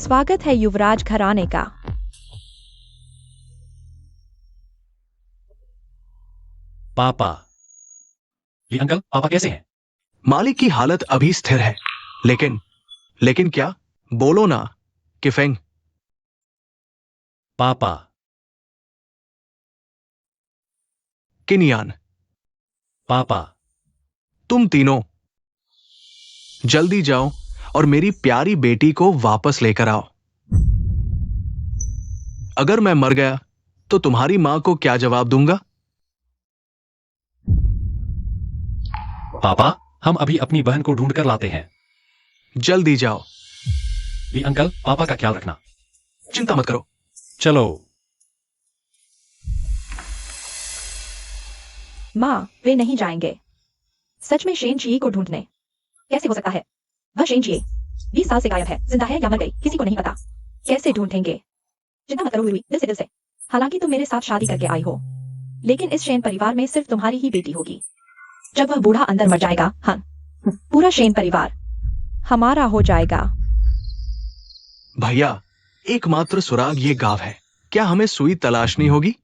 स्वागत है युवराज घराने का। पापा, ये अंकल पापा कैसे हैं? मालिक की हालत अभी स्थिर है, लेकिन क्या? बोलो ना, किफेंग। पापा, किनियान, पापा, तुम तीनों जल्दी जाओ और मेरी प्यारी बेटी को वापस लेकर आओ। अगर मैं मर गया तो तुम्हारी मां को क्या जवाब दूंगा? पापा, हम अभी अपनी बहन को ढूंढ कर लाते हैं। जल्दी जाओ। ये अंकल पापा का ख्याल रखना। चिंता मत करो। चलो। माँ, वे नहीं जाएंगे। सच में शेन जी को ढूंढने? कैसे हो सकता है? वह शेन जी 20 साल से गायब है, जिंदा है या मर गई, किसी को नहीं पता। कैसे ढूंढेंगे? चिंता मत करो लुई, दिल से। हालांकि तुम मेरे साथ शादी करके आई हो, लेकिन इस शेन परिवार में सिर्फ तुम्हारी ही बेटी होगी। जब वह बूढ़ा अंदर मर जाएगा, हाँ, पूरा शेन परिवार हमारा हो जाएगा। भैया, एकमात्र सुराग ये गांव है। क्या हमें सुई तलाशनी होगी?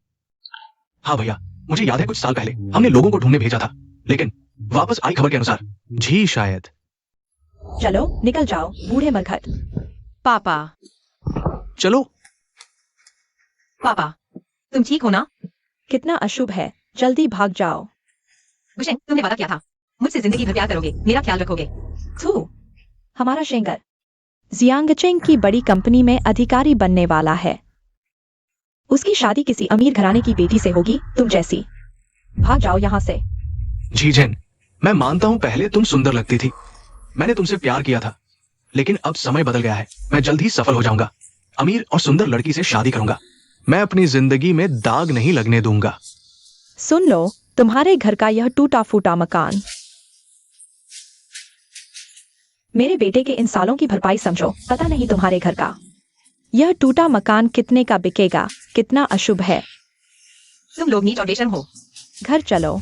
हाँ भैया, मुझे याद है कुछ साल पहले हमने लोगों को ढूंढने भेजा था, लेकिन वापस आई खबर के अनुसार झी शायद। चलो निकल जाओ, बूढ़े मरघट। पापा, चलो। पापा, तुम ठीक हो ना? कितना अशुभ है, जल्दी भाग जाओ। गुशेन, तुमने वादा किया था मुझसे जिंदगी भर प्यार करोगे, मेरा ख्याल रखोगे। थू, हमारा शेंगर जियांगचेंग की बड़ी कंपनी में अधिकारी बनने वाला है। उसकी शादी किसी अमीर घराने की बेटी से होगी, तुम जैसी। भाग जाओ यहाँ से। झीझेन, मैं मानता हूं पहले तुम सुंदर लगती थी, मैंने तुमसे प्यार किया था, लेकिन अब समय बदल गया है। मैं जल्द ही सफल हो जाऊंगा, अमीर और सुंदर लड़की से शादी करूंगा। मैं अपनी जिंदगी में दाग नहीं लगने दूंगा। सुन लो, तुम्हारे घर का यह टूटा फूटा मकान मेरे बेटे के इन सालों की भरपाई समझो। पता नहीं तुम्हारे घर का यह टूटा मकान कितने का बिकेगा। कितना अशुभ है। तुम लोग नीच और बेशर्म हो। घर चलो।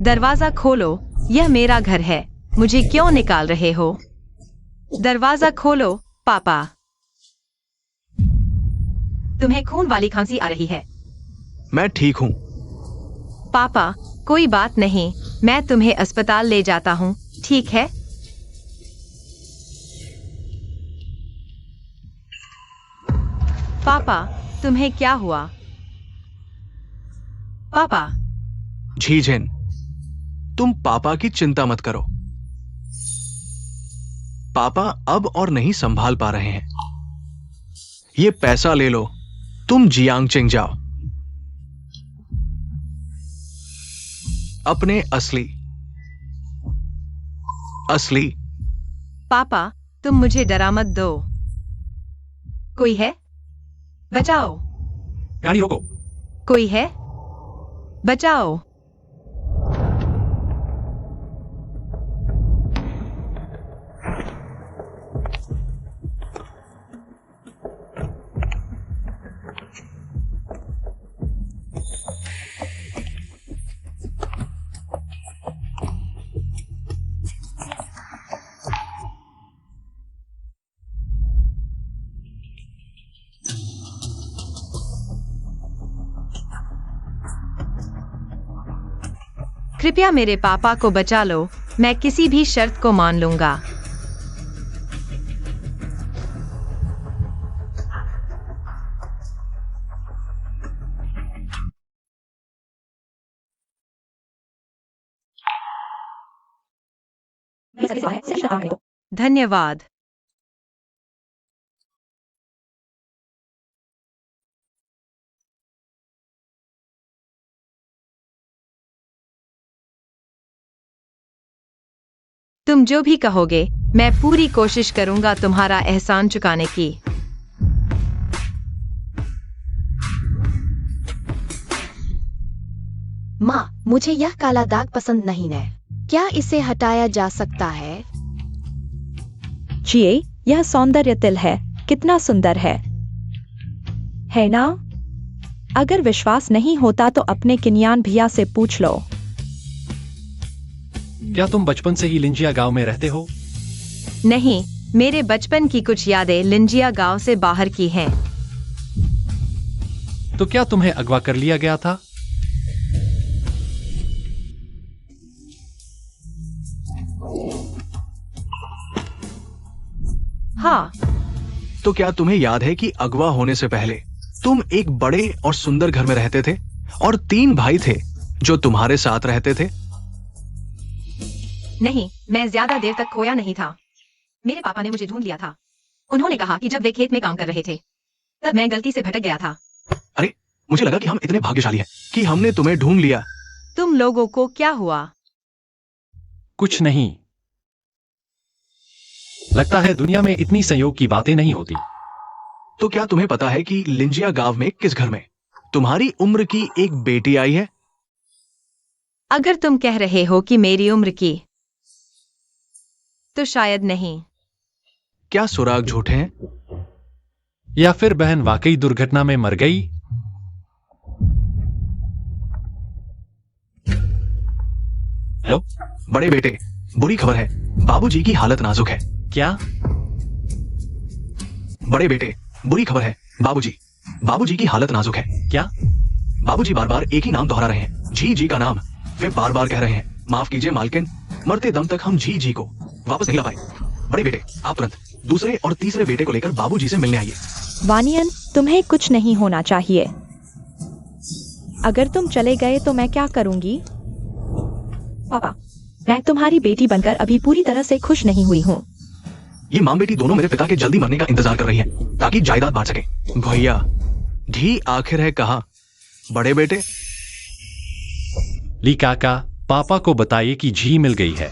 दरवाजा खोलो, यह मेरा घर है। मुझे क्यों निकाल रहे हो? दरवाजा खोलो, पापा। तुम्हें खून वाली खांसी आ रही है। मैं ठीक हूं। पापा, कोई बात नहीं, मैं तुम्हें अस्पताल ले जाता हूँ, ठीक है? पापा, तुम्हें क्या हुआ? पापा। झीझेन, तुम पापा की चिंता मत करो। पापा अब और नहीं संभाल पा रहे हैं। ये पैसा ले लो, तुम जियांगचेंग जाओ। अपने असली पापा, तुम मुझे डरा मत दो। कोई है? बचाओ। गाड़ी रोको। कोई है? बचाओ। कृपया मेरे पापा को बचा लो, मैं किसी भी शर्त को मान लूंगा। धन्यवाद। तुम जो भी कहोगे, मैं पूरी कोशिश करूंगा तुम्हारा एहसान चुकाने की। माँ, मुझे यह काला दाग पसंद नहीं है। क्या इसे हटाया जा सकता है? जिए, यह सौंदर्य तिल है, कितना सुंदर है ना? अगर विश्वास नहीं होता तो अपने किन्यान भैया से पूछ लो। क्या तुम बचपन से ही लिंजिया गांव में रहते हो? नहीं, मेरे बचपन की कुछ यादें लिंजिया गांव से बाहर की हैं। तो क्या तुम्हें अगवा कर लिया गया था? हाँ, तो क्या तुम्हें याद है कि अगवा होने से पहले तुम एक बड़े और सुंदर घर में रहते थे और 3 भाई थे जो तुम्हारे साथ रहते थे? नहीं, मैं ज्यादा देर तक खोया नहीं था। मेरे पापा ने मुझे ढूंढ लिया था। उन्होंने कहा कि जब वे खेत में काम कर रहे थे तब मैं गलती से भटक गया था। अरे, मुझे लगा कि हम इतने भाग्यशाली हैं कि हमने तुम्हें ढूंढ लिया। तुम लोगों को क्या हुआ? कुछ नहीं। लगता है दुनिया में इतनी संयोग की बातें नहीं होती। तो क्या तुम्हें पता है कि लिंजिया गांव में किस घर में तुम्हारी उम्र की एक बेटी आई है? अगर तुम कह रहे हो कि मेरी उम्र की, तो शायद नहीं। क्या सुराग झूठे हैं? या फिर बहन वाकई दुर्घटना में मर गई? हेलो? बड़े बेटे, बुरी खबर है, बाबूजी की हालत नाजुक है। क्या? बड़े बेटे, बुरी खबर है, बाबूजी की हालत नाजुक है। क्या? बाबूजी बार बार एक ही नाम दोहरा रहे हैं, जी जी का नाम। वे बार बार कह रहे हैं, माफ कीजिए मालकिन, मरते दम तक हम जी जी को वापस नहीं ला पाए। बड़े बेटे, आप तुरंत दूसरे और तीसरे बेटे को लेकर बाबूजी से मिलने आइए। वानियन, तुम्हें कुछ नहीं होना चाहिए। अगर तुम चले गए तो मैं क्या करूंगी? पापा, मैं तुम्हारी बेटी बनकर अभी पूरी तरह से खुश नहीं हुई हूँ। ये माँ बेटी दोनों मेरे पिता के जल्दी मरने का इंतजार कर रही हैं ताकि जायदाद बांट सके। भैया, धी आखिर है कहाँ? बड़े बेटे, ली काका, पापा को बताइए कि झी मिल गई है।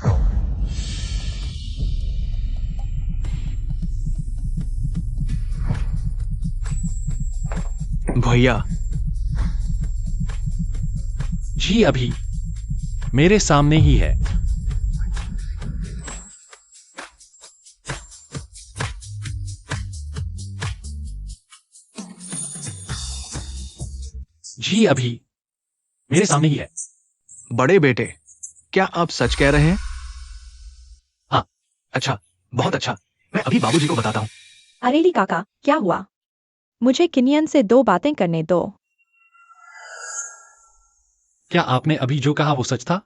भैया, झी अभी मेरे सामने ही है। झी अभी मेरे सामने ही है। बड़े बेटे, क्या आप सच कह रहे हैं? हाँ। अच्छा, बहुत अच्छा, मैं अभी बाबूजी को बताता हूँ। अरे ली काका, क्या हुआ? मुझे किनियन से 2 बातें करने दो। क्या आपने अभी जो कहा वो सच था?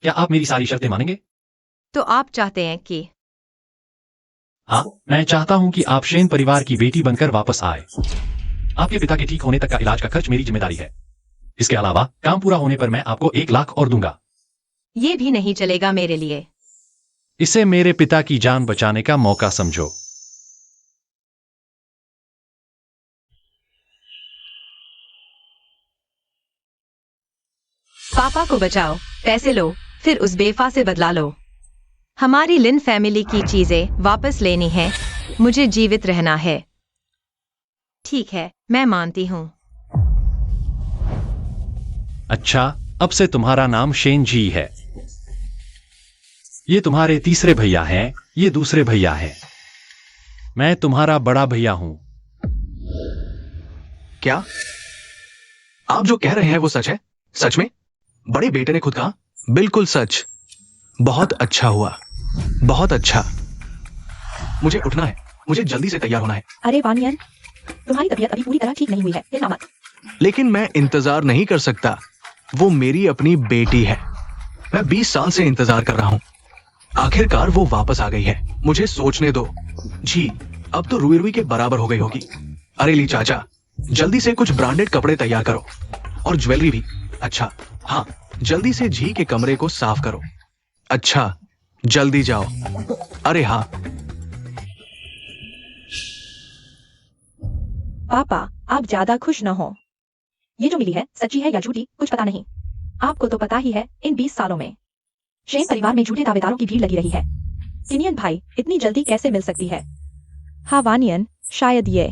क्या आप मेरी सारी शर्तें मानेंगे? तो आप चाहते हैं कि हाँ, मैं चाहता हूं कि आप शेन परिवार की बेटी बनकर वापस आए। आपके पिता के ठीक होने तक का इलाज का खर्च मेरी जिम्मेदारी है। इसके अलावा काम पूरा होने पर मैं आपको 1 लाख और दूंगा। ये भी नहीं चलेगा मेरे लिए। इसे मेरे पिता की जान बचाने का मौका समझो। पापा को बचाओ, पैसे लो, फिर उस बेफा से बदला लो। हमारी लिन फैमिली की चीजें वापस लेनी है। मुझे जीवित रहना है। ठीक है, मैं मानती हूँ। अच्छा, अब से तुम्हारा नाम शेन जी है। ये तुम्हारे तीसरे भैया हैं, ये दूसरे भैया हैं। मैं तुम्हारा बड़ा भैया हूं। क्या आप जो कह रहे हैं वो सच है? सच में? बड़े बेटे ने खुद कहा। बिल्कुल सच। बहुत अच्छा हुआ, बहुत अच्छा। मुझे उठना है, मुझे जल्दी से तैयार होना है। अरे वानियन, तुम्हारी तबीयत अभी पूरी तरह ठीक नहीं हुई है, हिलना मत। लेकिन मैं इंतजार नहीं कर सकता, वो मेरी अपनी बेटी है। मैं 20 साल से इंतजार कर रहा हूँ। आखिरकार वो वापस आ गई है। मुझे सोचने दो। जी, अब तो रुई रुई के बराबर हो गई होगी। अरे ली चाचा, जल्दी से कुछ ब्रांडेड कपड़े तैयार करो और ज्वेलरी भी। अच्छा हाँ, जल्दी से झी के कमरे को साफ करो। अच्छा, जल्दी जाओ। अरे हाँ। पापा, आप ज्यादा खुश न हो। ये जो मिली है सच्ची है या झूठी कुछ पता नहीं। आपको तो पता ही है, इन 20 सालों में शेन परिवार में झूठे दावेदारों की भीड़ लगी रही है। किनियन भाई इतनी जल्दी कैसे मिल सकती है? हाँ वानियन, शायद ये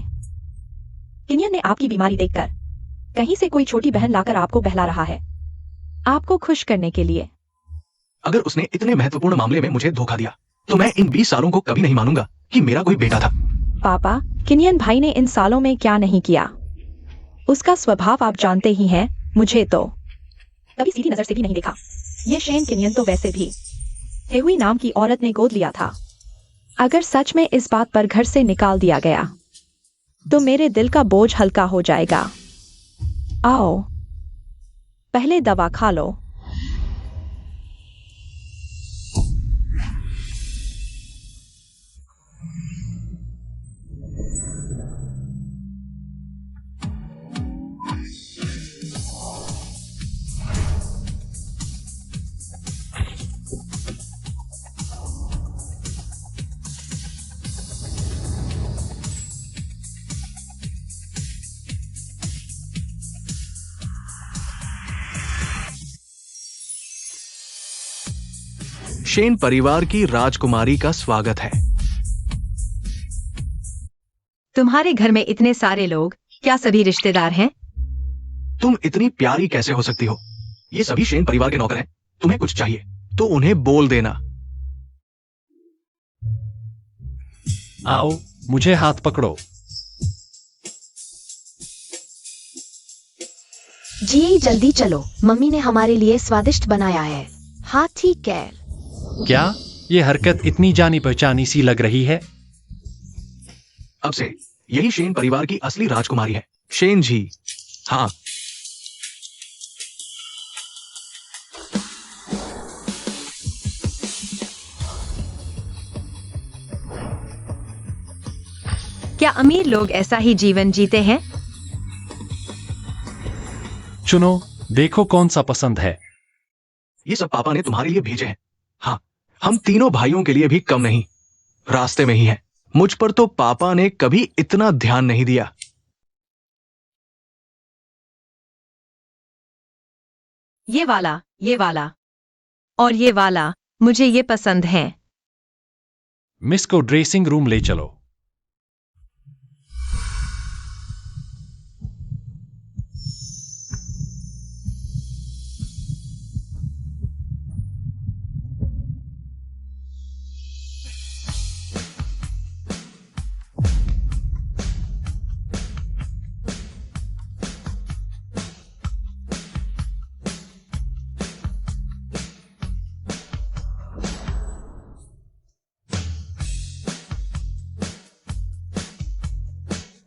किनियन ने आपकी बीमारी देखकर कहीं से कोई छोटी बहन लाकर आपको बहला रहा है, आपको खुश करने के लिए। अगर उसने इतने महत्वपूर्ण मामले में मुझे धोखा दिया तो मैं इन 20 सालों को कभी नहीं मानूंगा कि मेरा कोई बेटा था। पापा, किनियन भाई ने इन सालों में क्या नहीं किया, उसका स्वभाव आप जानते ही हैं। मुझे तो कभी सीधी नजर से भी नहीं देखा। ये शेन किनियन तो वैसे भी हेहुई नाम की औरत ने गोद लिया था। अगर सच में इस बात पर घर से निकाल दिया गया तो मेरे दिल का बोझ हल्का हो जाएगा। आओ, पहले दवा खा लो। शेन परिवार की राजकुमारी का स्वागत है। तुम्हारे घर में इतने सारे लोग, क्या सभी रिश्तेदार हैं? तुम इतनी प्यारी कैसे हो सकती हो? ये सभी शेन परिवार के नौकर हैं। तुम्हें कुछ चाहिए तो उन्हें बोल देना। आओ, मुझे हाथ पकड़ो। जी जल्दी चलो, मम्मी ने हमारे लिए स्वादिष्ट बनाया है। हाँ ठीक है। क्या ये हरकत इतनी जानी पहचानी सी लग रही है? अब से यही शेन परिवार की असली राजकुमारी है, शेन जी। हाँ, क्या अमीर लोग ऐसा ही जीवन जीते हैं? चुनो, देखो कौन सा पसंद है। ये सब पापा ने तुम्हारे लिए भेजे हैं। हाँ, हम तीनों भाइयों के लिए भी कम नहीं, रास्ते में ही है। मुझ पर तो पापा ने कभी इतना ध्यान नहीं दिया। ये वाला और ये वाला, मुझे ये पसंद है। मिस को ड्रेसिंग रूम ले चलो।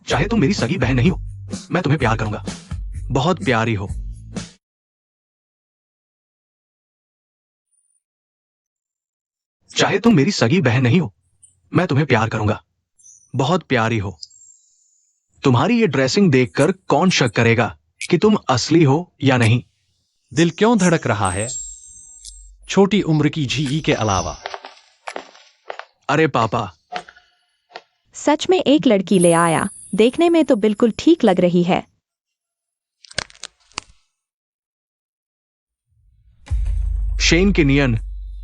चाहे तुम मेरी सगी बहन नहीं हो, मैं तुम्हें प्यार करूंगा। बहुत प्यारी हो। चाहे तुम मेरी सगी बहन नहीं हो, मैं तुम्हें प्यार करूंगा। बहुत प्यारी हो। तुम्हारी ये ड्रेसिंग देखकर कौन शक करेगा कि तुम असली हो या नहीं? दिल क्यों धड़क रहा है? छोटी उम्र की झी के अलावा। अरे पापा, सच में एक लड़की ले आया। देखने में तो बिल्कुल ठीक लग रही है। शेन किनियन,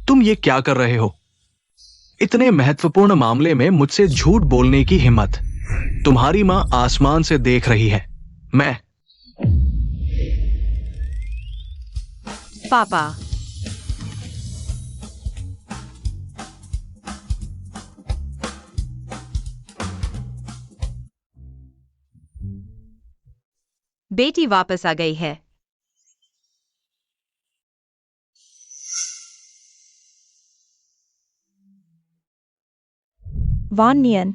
तुम ये क्या कर रहे हो? इतने महत्वपूर्ण मामले में मुझसे झूठ बोलने की हिम्मत। तुम्हारी मां आसमान से देख रही है। मैं पापा, बेटी वापस आ गई है। वान नियन,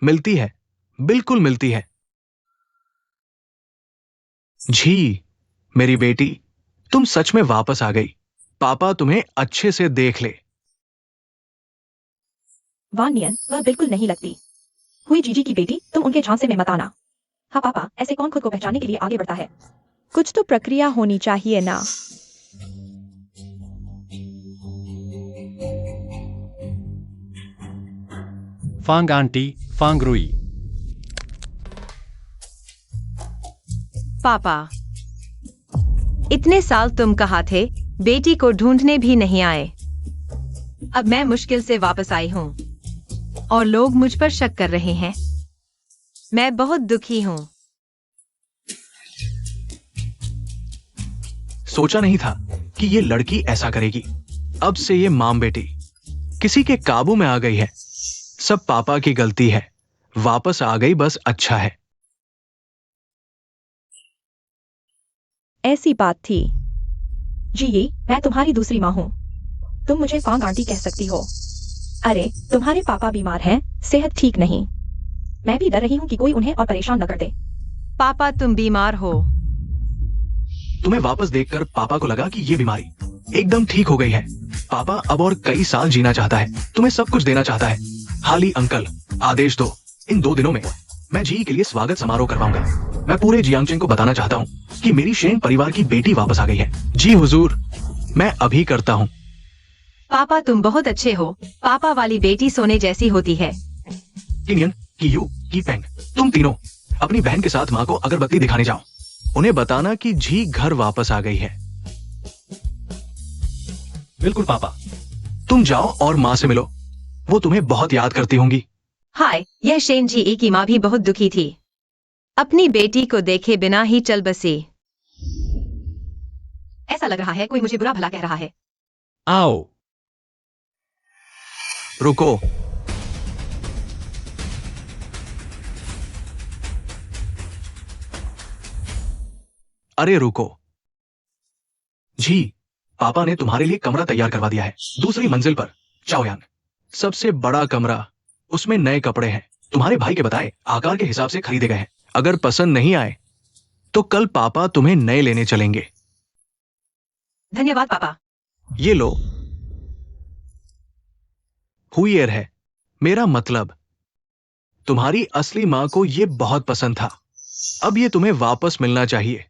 मिलती है, बिल्कुल मिलती है। झी, मेरी बेटी, तुम सच में वापस आ गई। पापा तुम्हें अच्छे से देख ले। वान नियन, वह बिल्कुल नहीं लगती। हुई जीजी की बेटी, तुम उनके झांसे में मत आना। हाँ पापा, ऐसे कौन खुद को पहचानने के लिए आगे बढ़ता है? कुछ तो प्रक्रिया होनी चाहिए ना। फांग आंटी, फांग रुई। पापा, इतने साल तुम कहाँ थे? बेटी को ढूंढने भी नहीं आए। अब मैं मुश्किल से वापस आई हूँ और लोग मुझ पर शक कर रहे हैं। मैं बहुत दुखी हूँ। सोचा नहीं था कि ये लड़की ऐसा करेगी। अब से ये माम बेटी किसी के काबू में आ गई है। सब पापा की गलती है। वापस आ गई, बस अच्छा है। ऐसी बात थी। जी मैं तुम्हारी दूसरी माँ हूँ। तुम मुझे फांग आंटी कह सकती हो। अरे तुम्हारे पापा बीमार हैं, सेहत ठीक नहीं। मैं भी डर रही हूँ कि कोई उन्हें और परेशान न कर दे। पापा तुम बीमार हो। तुम्हें वापस देखकर पापा को लगा कि ये बीमारी एकदम ठीक हो गई है। पापा अब और कई साल जीना चाहता है, तुम्हें सब कुछ देना चाहता है। हाली अंकल, आदेश दो, इन 2 दिनों में मैं जी के लिए स्वागत समारोह करवाऊंगा। मैं पूरे जियांगचेंग को बताना चाहता हूँ कि मेरी शेन परिवार की बेटी वापस आ गई है। जी हुजूर, मैं अभी करता हूँ। पापा तुम बहुत अच्छे हो। पापा वाली बेटी सोने जैसी होती है। किनियन, कियू, कीपेंग, तुम तीनों अपनी बहन के साथ माँ को अगरबत्ती दिखाने जाओ। उन्हें बताना कि जी घर वापस आ गई है। बिल्कुल पापा। तुम जाओ और माँ से मिलो, वो तुम्हें बहुत याद करती होंगी। हाय, यह शेन जी की माँ भी बहुत दुखी थी। अपनी बेटी को देखे बिना ही चल बसी। ऐसा लग रहा है कोई मुझे बुरा भला कह रहा है। आओ। रुको। अरे रुको। जी, पापा ने तुम्हारे लिए कमरा तैयार करवा दिया है, दूसरी मंजिल पर, चाओयांग। सबसे बड़ा कमरा, उसमें नए कपड़े हैं, तुम्हारे भाई के बताए आकार के हिसाब से खरीदे गए हैं। अगर पसंद नहीं आए तो कल पापा तुम्हें नए लेने चलेंगे। धन्यवाद पापा। ये लो। हुईएर है, मेरा मतलब तुम्हारी असली मां को ये बहुत पसंद था। अब ये तुम्हें वापस मिलना चाहिए।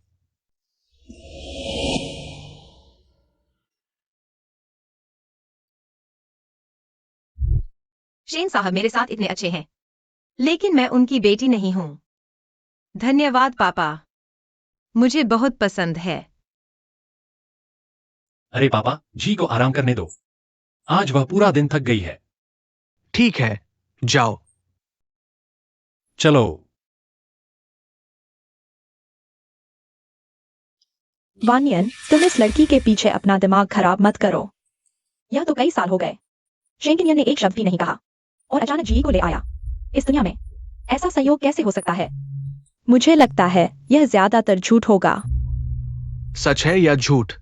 शेन साहब मेरे साथ इतने अच्छे हैं। लेकिन मैं उनकी बेटी नहीं हूँ। धन्यवाद पापा, मुझे बहुत पसंद है। अरे पापा, जी को आराम करने दो। आज वह पूरा दिन थक गई है। ठीक है, जाओ। चलो। वानियन, तुम इस लड़की के पीछे अपना दिमाग खराब मत करो। यह तो कई साल हो गए। शेंकिनियन ने एक शब्द भी नहीं कहा और अचानक जी को ले आया। इस दुनिया में ऐसा संयोग कैसे हो सकता है? मुझे लगता है यह ज्यादातर झूठ होगा। सच है या झूठ,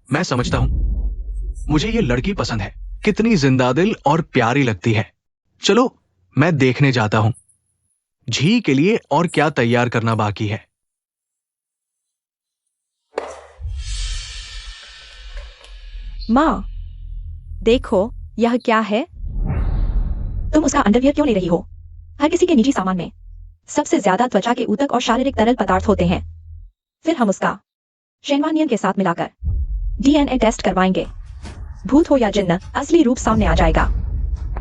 मैं समझता हूं। मुझे ये लड़की पसंद है, कितनी जिंदादिल और प्यारी लगती है। चलो, मैं देखने जाता हूं झी के लिए और क्या तैयार करना बाकी है। माँ, देखो, यह क्या है? तुम उसका अंडरवियर क्यों ले रही हो? हर किसी के निजी सामान में सबसे ज्यादा त्वचा के ऊतक और शारीरिक तरल पदार्थ होते हैं। फिर हम उसका शेनवानियन के साथ मिलाकर डीएनए टेस्ट करवाएंगे। भूत हो या जिन्न, असली रूप सामने आ जाएगा।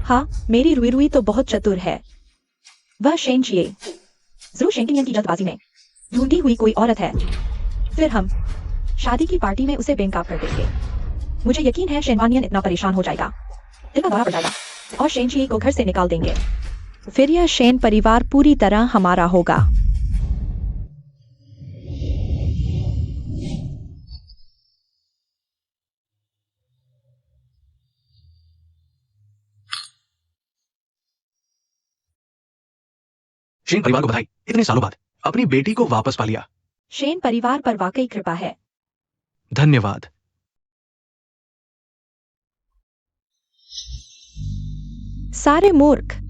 हाँ, मेरी रुई रुई तो बहुत चतुर है। वह शेन चिए जरूर शेंकिनियन की जल्दबाजी में ढूंढी हुई कोई औरत है। फिर हम शादी की पार्टी में उसे बेनकाब कर देंगे। मुझे यकीन है शेनवानियन इतना परेशान हो जाएगा, दिल का दौरा पड़ जाएगा और शेन चिए को घर से निकाल देंगे। फिर यह शेन परिवार पूरी तरह हमारा होगा। शेन परिवार को बधाई, इतने सालों बाद अपनी बेटी को वापस पा लिया। शेन परिवार पर वाकई कृपा है। धन्यवाद। सारे मूर्ख।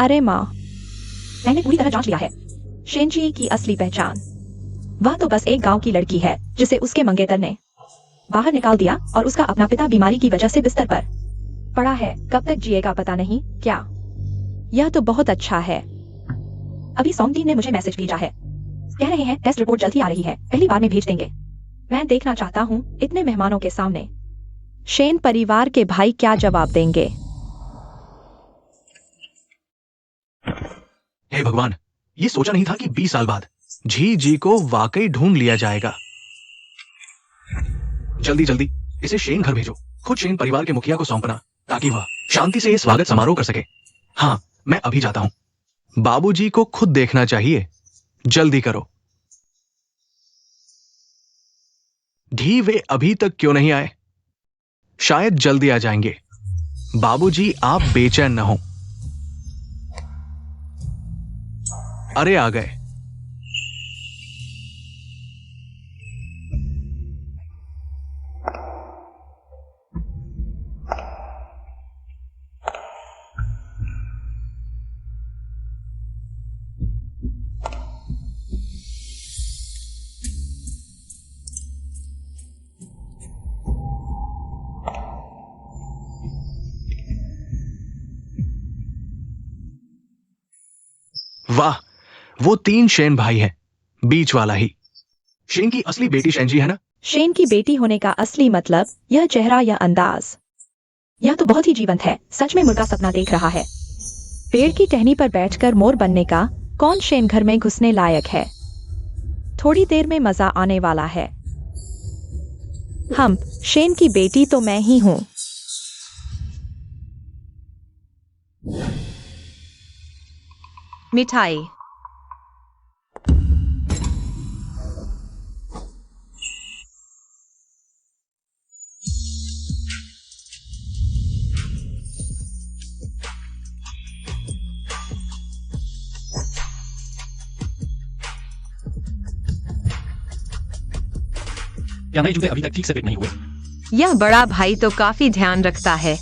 अरे माँ, मैंने पूरी तरह जांच लिया है शेनची की असली पहचान। वह तो बस एक गांव की लड़की है जिसे उसके मंगेतर ने बाहर निकाल दिया और उसका अपना पिता बीमारी की वजह से बिस्तर पर पड़ा है। कब तक जिएगा पता नहीं। क्या? यह तो बहुत अच्छा है। अभी सोंगटी ने मुझे मैसेज भेजा है, कह रहे हैं टेस्ट रिपोर्ट जल्द ही आ रही है, पहली बार में भेज देंगे। मैं देखना चाहता हूँ इतने मेहमानों के सामने शेन परिवार के भाई क्या जवाब देंगे। हे भगवान, ये सोचा नहीं था कि 20 साल बाद झी जी को वाकई ढूंढ लिया जाएगा। जल्दी जल्दी इसे शेन घर भेजो, खुद शेन परिवार के मुखिया को सौंपना ताकि वह शांति से ये स्वागत समारोह कर सके। हाँ, मैं अभी जाता हूं। बाबूजी को खुद देखना चाहिए, जल्दी करो। ढी वे अभी तक क्यों नहीं आए? शायद जल्दी आ जाएंगे। बाबूजी, आप बेचैन न हो। अरे आ गए। वाह, वो 3 शेन भाई हैं, बीच वाला ही। शेन की असली बेटी शेनजी है ना? शेन की बेटी होने का असली मतलब यह चेहरा या अंदाज। यह तो बहुत ही जीवंत है, सच में मुर्गा सपना देख रहा है। पेड़ की टहनी पर बैठकर मोर बनने का कौन शेन घर में घुसने लायक है? थोड़ी देर में मजा आने वाला है। हम शेन की बेटी तो मैं ही हूं। मिठाई। क्या नए जूते अभी तक ठीक से फिट नहीं हुए? यह बड़ा भाई तो काफी ध्यान रखता है।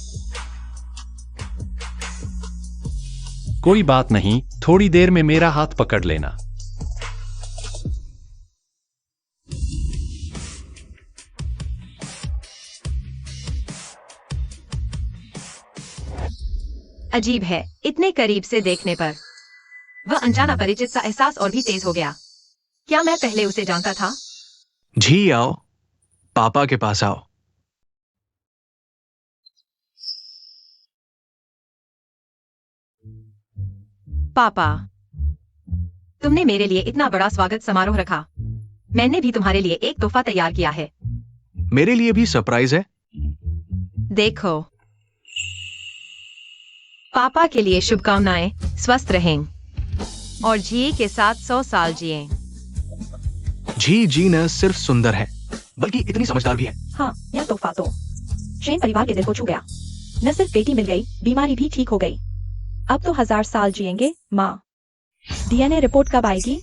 कोई बात नहीं, थोड़ी देर में मेरा हाथ पकड़ लेना। अजीब है, इतने करीब से देखने पर वह अनजाना परिचित सा एहसास और भी तेज हो गया। क्या मैं पहले उसे जानता था? जी आओ, पापा के पास आओ। पापा, तुमने मेरे लिए इतना बड़ा स्वागत समारोह रखा। मैंने भी तुम्हारे लिए एक तोहफा तैयार किया है। मेरे लिए भी सरप्राइज है। देखो, पापा के लिए शुभकामनाएं, स्वस्थ रहें और जिए के साथ 100 साल जिए। जी न सिर्फ सुंदर है, बल्कि इतनी समझदार भी है। हाँ, यह तोहफा तो शेन परिवार के दिल को छू गया। न सिर्फ बेटी मिल गई, बीमारी भी ठीक हो गई। अब तो 1000 साल जिएंगे। माँ, डीएनए रिपोर्ट कब आएगी?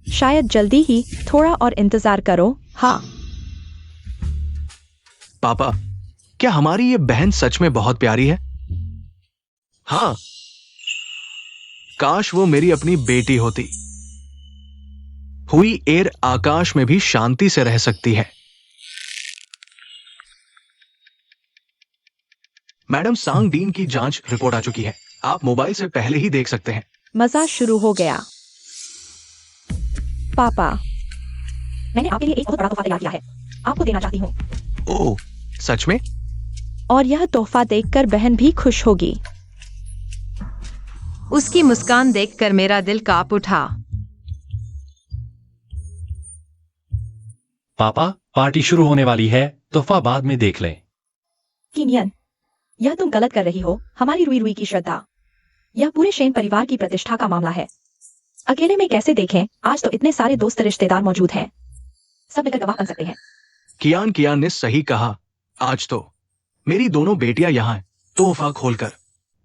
शायद जल्दी ही, थोड़ा और इंतजार करो। हाँ। पापा, क्या हमारी ये बहन सच में बहुत प्यारी है? हाँ, काश वो मेरी अपनी बेटी होती। हुई एयर आकाश में भी शांति से रह सकती है। मैडम सांग डीन की जांच रिपोर्ट आ चुकी है। आप मोबाइल से पहले ही देख सकते हैं। मजा शुरू हो गया। पापा, मैंने आपके लिए एक बहुत बड़ा तोहफा तैयार किया है, आपको देना चाहती हूँ। ओह, सच में? और यह तोहफा देखकर बहन भी खुश होगी। उसकी मुस्कान देखकर मेरा दिल कांप उठा। पापा, पार्टी शुरू होने वाली है, तोहफा बाद में देख लें। किनियन, यह तुम गलत कर रही हो। हमारी रुई रुई की श्रद्धा, यह पूरे शेन परिवार की प्रतिष्ठा का मामला है। अकेले में कैसे देखें? आज तो इतने सारे दोस्त रिश्तेदार मौजूद हैं, सब मिलकर गवाह बन सकते हैं। कियान ने सही कहा। आज तो मेरी दोनों बेटियां यहाँ हैं। तोहफा खोलकर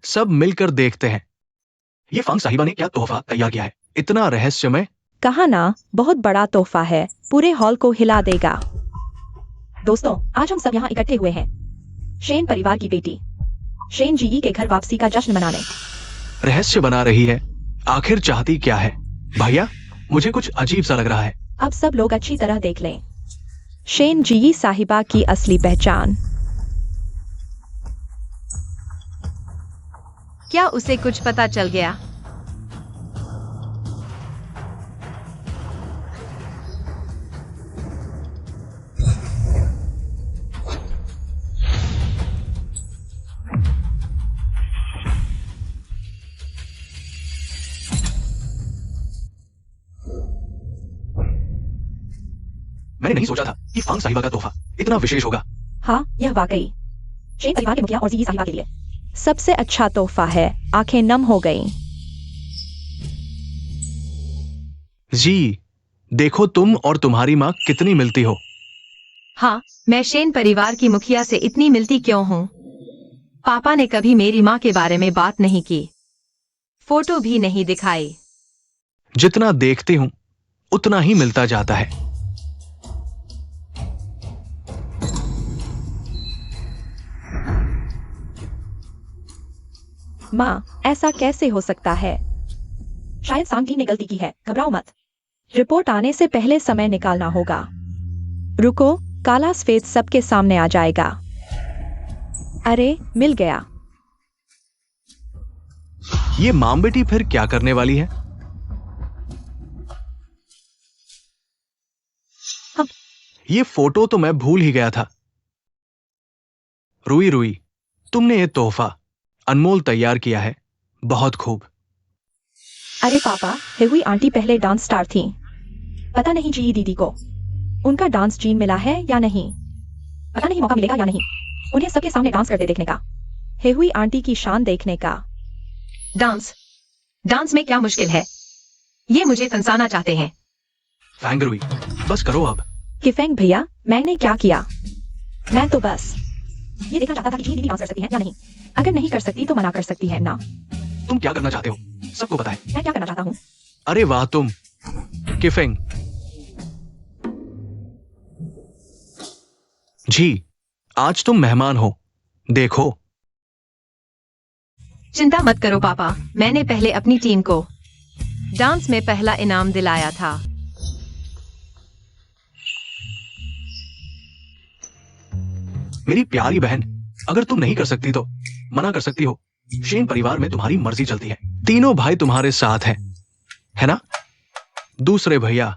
सब मिलकर देखते हैं। ये फंग साहिबा ने क्या तोहफा तैयार किया है? इतना रहस्यमय। कहा ना, बहुत बड़ा तोहफा है, पूरे हॉल को हिला देगा। दोस्तों, आज हम सब यहाँ इकट्ठे हुए हैं शेन परिवार की बेटी शेन जी के घर वापसी का जश्न मनाने। रहस्य बना रही है। आखिर चाहती क्या है? भैया, मुझे कुछ अजीब सा लग रहा है। अब सब लोग अच्छी तरह देख लें। शेन जी साहिबा की असली पहचान। क्या उसे कुछ पता चल गया? मैंने नहीं सोचा था कि फांग साहिबा का तोहफा इतना विशेष होगा। हाँ, यह वाकई शेन परिवार के मुखिया और जी साहिबा के लिए सबसे अच्छा तोहफा है। आंखें नम हो गईं। जी, देखो तुम और तुम्हारी माँ कितनी मिलती हो। हाँ, मैं शेन परिवार की मुखिया से इतनी मिलती क्यों हूँ? पापा ने कभी मेरी माँ के बारे में बात नहीं की, फोटो भी नहीं दिखाई। जितना देखती हूँ उतना ही मिलता जाता है। माँ, ऐसा कैसे हो सकता है? शायद सांगी ने गलती की है, घबराओ मत। रिपोर्ट आने से पहले समय निकालना होगा। रुको, काला सफेद सबके सामने आ जाएगा। अरे, मिल गया। ये माम बेटी फिर क्या करने वाली है? ये फोटो तो मैं भूल ही गया था। रुई रुई, तुमने ये तोहफा अनमोल तैयार किया है, बहुत खूब। अरे पापा, हेहुई आंटी पहले डांस स्टार थी। पता नहीं जी दीदी को उनका डांस जीन मिला है या नहीं। पता नहीं मौका मिलेगा या नहीं उन्हें सबके सामने डांस करते देखने का, हेहुई आंटी की शान देखने का। डांस में क्या मुश्किल है? ये मुझे फंसाना चाहते हैं। फैंग रुई, बस करो अब। किफेंग भैया, मैंने क्या किया? मैं तो बस ये देखना चाहता था कि जी दीदी डांस कर सकती है या नहीं। अगर नहीं कर सकती तो मना कर सकती है ना। तुम क्या करना चाहते हो सबको पता है। मैं क्या करना चाहता हूँ? अरे वाह तुम किफेंग। जी, आज तुम मेहमान हो, देखो। चिंता मत करो पापा, मैंने पहले अपनी टीम को डांस में पहला इनाम दिलाया था। मेरी प्यारी बहन, अगर तुम नहीं कर सकती तो मना कर सकती हो। शेन परिवार में तुम्हारी मर्जी चलती है। तीनों भाई तुम्हारे साथ हैं, है ना? दूसरे भैया,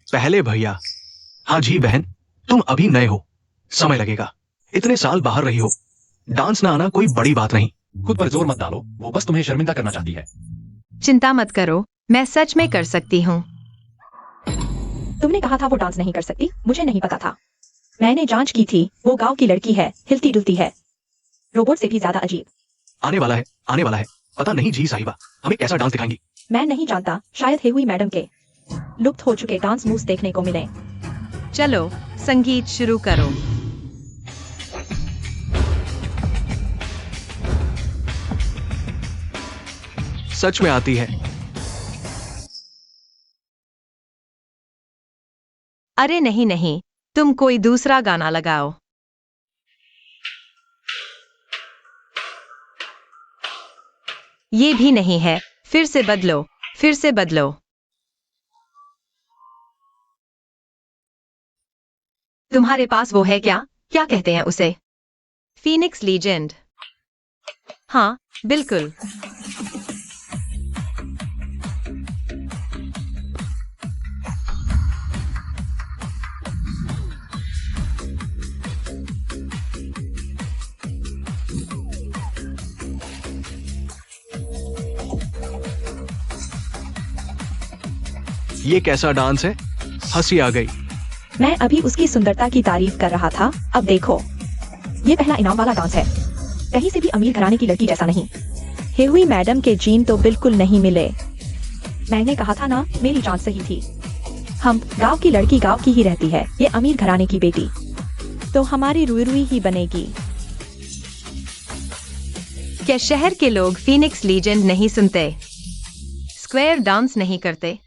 पहले भैया। हाँ जी बहन, तुम अभी नए हो, समय लगेगा। इतने साल बाहर रही हो, डांस ना आना कोई बड़ी बात नहीं। खुद पर जोर मत डालो, वो बस तुम्हें शर्मिंदा करना चाहती है। चिंता मत करो, मैं सच में कर सकती हूँ। तुमने कहा था वो डांस नहीं कर सकती, मुझे नहीं पता था। मैंने जांच की थी, वो गांव की लड़की है, हिलती डुलती है, रोबोट से भी ज्यादा अजीब। आने वाला है, आने वाला है। पता नहीं जी साहिबा हमें कैसा डांस दिखाएंगी। मैं नहीं जानता, शायद हेहुई मैडम के लुप्त हो चुके डांस मूव्स देखने को मिले। चलो संगीत शुरू करो। सच में आती है। अरे नहीं नहीं, तुम कोई दूसरा गाना लगाओ। ये भी नहीं है, फिर से बदलो, फिर से बदलो। तुम्हारे पास वो है क्या? क्या कहते हैं उसे? Phoenix legend. हाँ बिल्कुल। ये कैसा डांस है? हंसी आ गई। मैं अभी उसकी सुंदरता की तारीफ कर रहा था, अब देखो, ये पहला इनाम वाला डांस है, कहीं से भी अमीर घराने की लड़की जैसा नहीं। हेहुई मैडम के जीन तो बिल्कुल नहीं मिले। मैंने कहा था ना, मेरी जांच सही थी। हम गांव की लड़की गांव की ही रहती है, ये अमीर घराने की बेटी तो हमारी रुई रुई ही बनेगी। क्या शहर के लोग फीनिक्स लीजेंड नहीं सुनते? स्क्वायर डांस नहीं करते?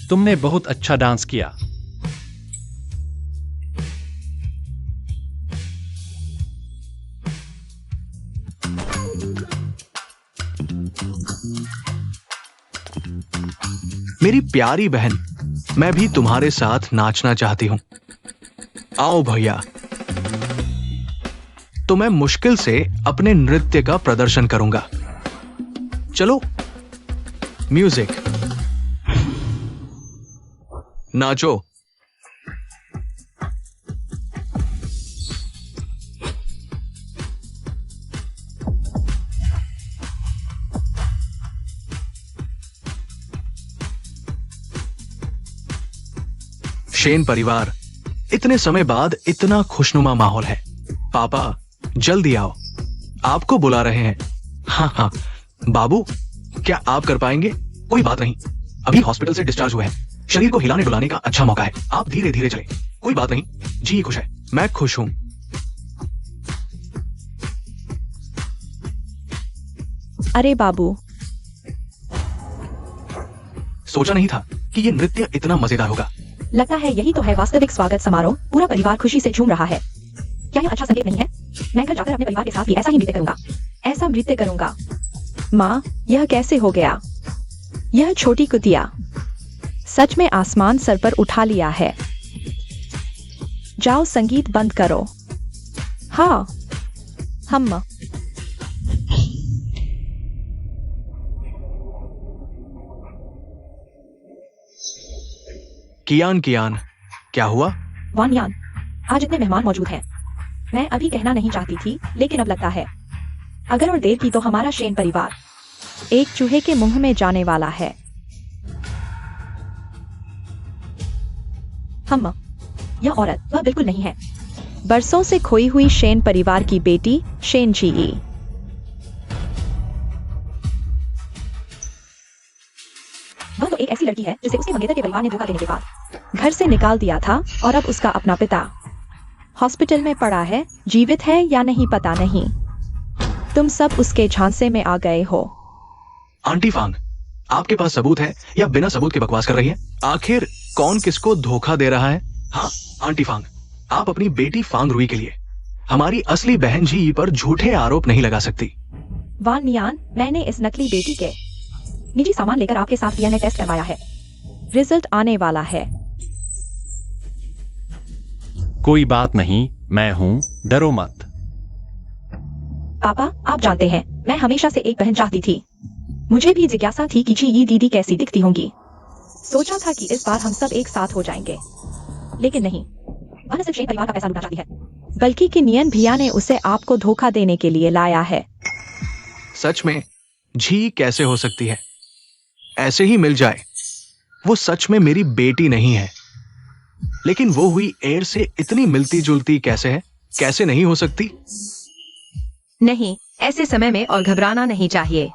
तुमने बहुत अच्छा डांस किया। मेरी प्यारी बहन, मैं भी तुम्हारे साथ नाचना चाहती हूं। आओ भैया। तो मैं मुश्किल से अपने नृत्य का प्रदर्शन करूंगा। चलो, म्यूजिक, नाचो। शेन परिवार, इतने समय बाद इतना खुशनुमा माहौल है। पापा जल्दी आओ, आपको बुला रहे हैं। हाँ हाँ बाबू, क्या आप कर पाएंगे? कोई बात नहीं, अभी हॉस्पिटल से डिस्चार्ज हुए हैं। शरीर को हिलाने डुलाने का अच्छा मौका है, आप धीरे धीरे चले। कोई बात नहीं, जी खुश है। मैं खुश हूं। अरे बाबू, सोचा नहीं था कि ये नृत्य इतना मजेदार होगा। लगता है यही तो है वास्तविक स्वागत समारोह। पूरा परिवार खुशी से झूम रहा है। क्या यह अच्छा संकेत नहीं है? मैं घर जाकर अपने परिवार के साथ भी ऐसा ही नृत्य करूंगा, ऐसा नृत्य करूंगा। माँ, यह कैसे हो गया? यह छोटी कुतिया सच में आसमान सर पर उठा लिया है। जाओ संगीत बंद करो। हाँ। हम कियान कियान, क्या हुआ? वान यान, आज इतने मेहमान मौजूद हैं। मैं अभी कहना नहीं चाहती थी, लेकिन अब लगता है अगर और देर की तो हमारा शेन परिवार एक चूहे के मुंह में जाने वाला है। हम यह औरत वह बिल्कुल नहीं है। बरसों से खोई हुई शेन परिवार की बेटी शेन जी। वह तो एक ऐसी लड़की है जिसे उसके मंगेतर के परिवार ने धोखा देने के बाद घर से निकाल दिया था और अब उसका अपना पिता हॉस्पिटल में पड़ा है। जीवित है या नहीं पता नहीं। तुम सब उसके झांसे में आ गए हो। आंटी फांग, आपके पास सबूत है या बिना सबूत के बकवास कर रही है? आखिर कौन किसको धोखा दे रहा है? हाँ आंटी फांग, आप अपनी बेटी फांग रुई के लिए हमारी असली बहन जी पर झूठे आरोप नहीं लगा सकती। वान नियान, मैंने इस नकली बेटी के निजी सामान लेकर आपके साथ डीएनए टेस्ट करवाया है। रिजल्ट आने वाला है। कोई बात नहीं, मैं हूं, डरो मत। पापा, आप जानते हैं मैं हमेशा से एक बहन चाहती थी। मुझे भी जिज्ञासा थी कि जी ये दीदी कैसी दिखती होंगी। सोचा था कि इस बार हम सब एक साथ हो जाएंगे, लेकिन नहीं। वह न सिर्फ शेन परिवार का पैसा लूटना चाहती है, बल्कि किनियन भैया ने उसे आपको धोखा देने के लिए लाया है। सच में झी कैसे हो सकती है? ऐसे ही मिल जाए। वो सच में मेरी बेटी नहीं है, लेकिन वो हुई एयर से इतनी मिलती जुलती कैसे है? कैसे नहीं हो सकती? नहीं, ऐसे समय में और घबराना नहीं चाहिए।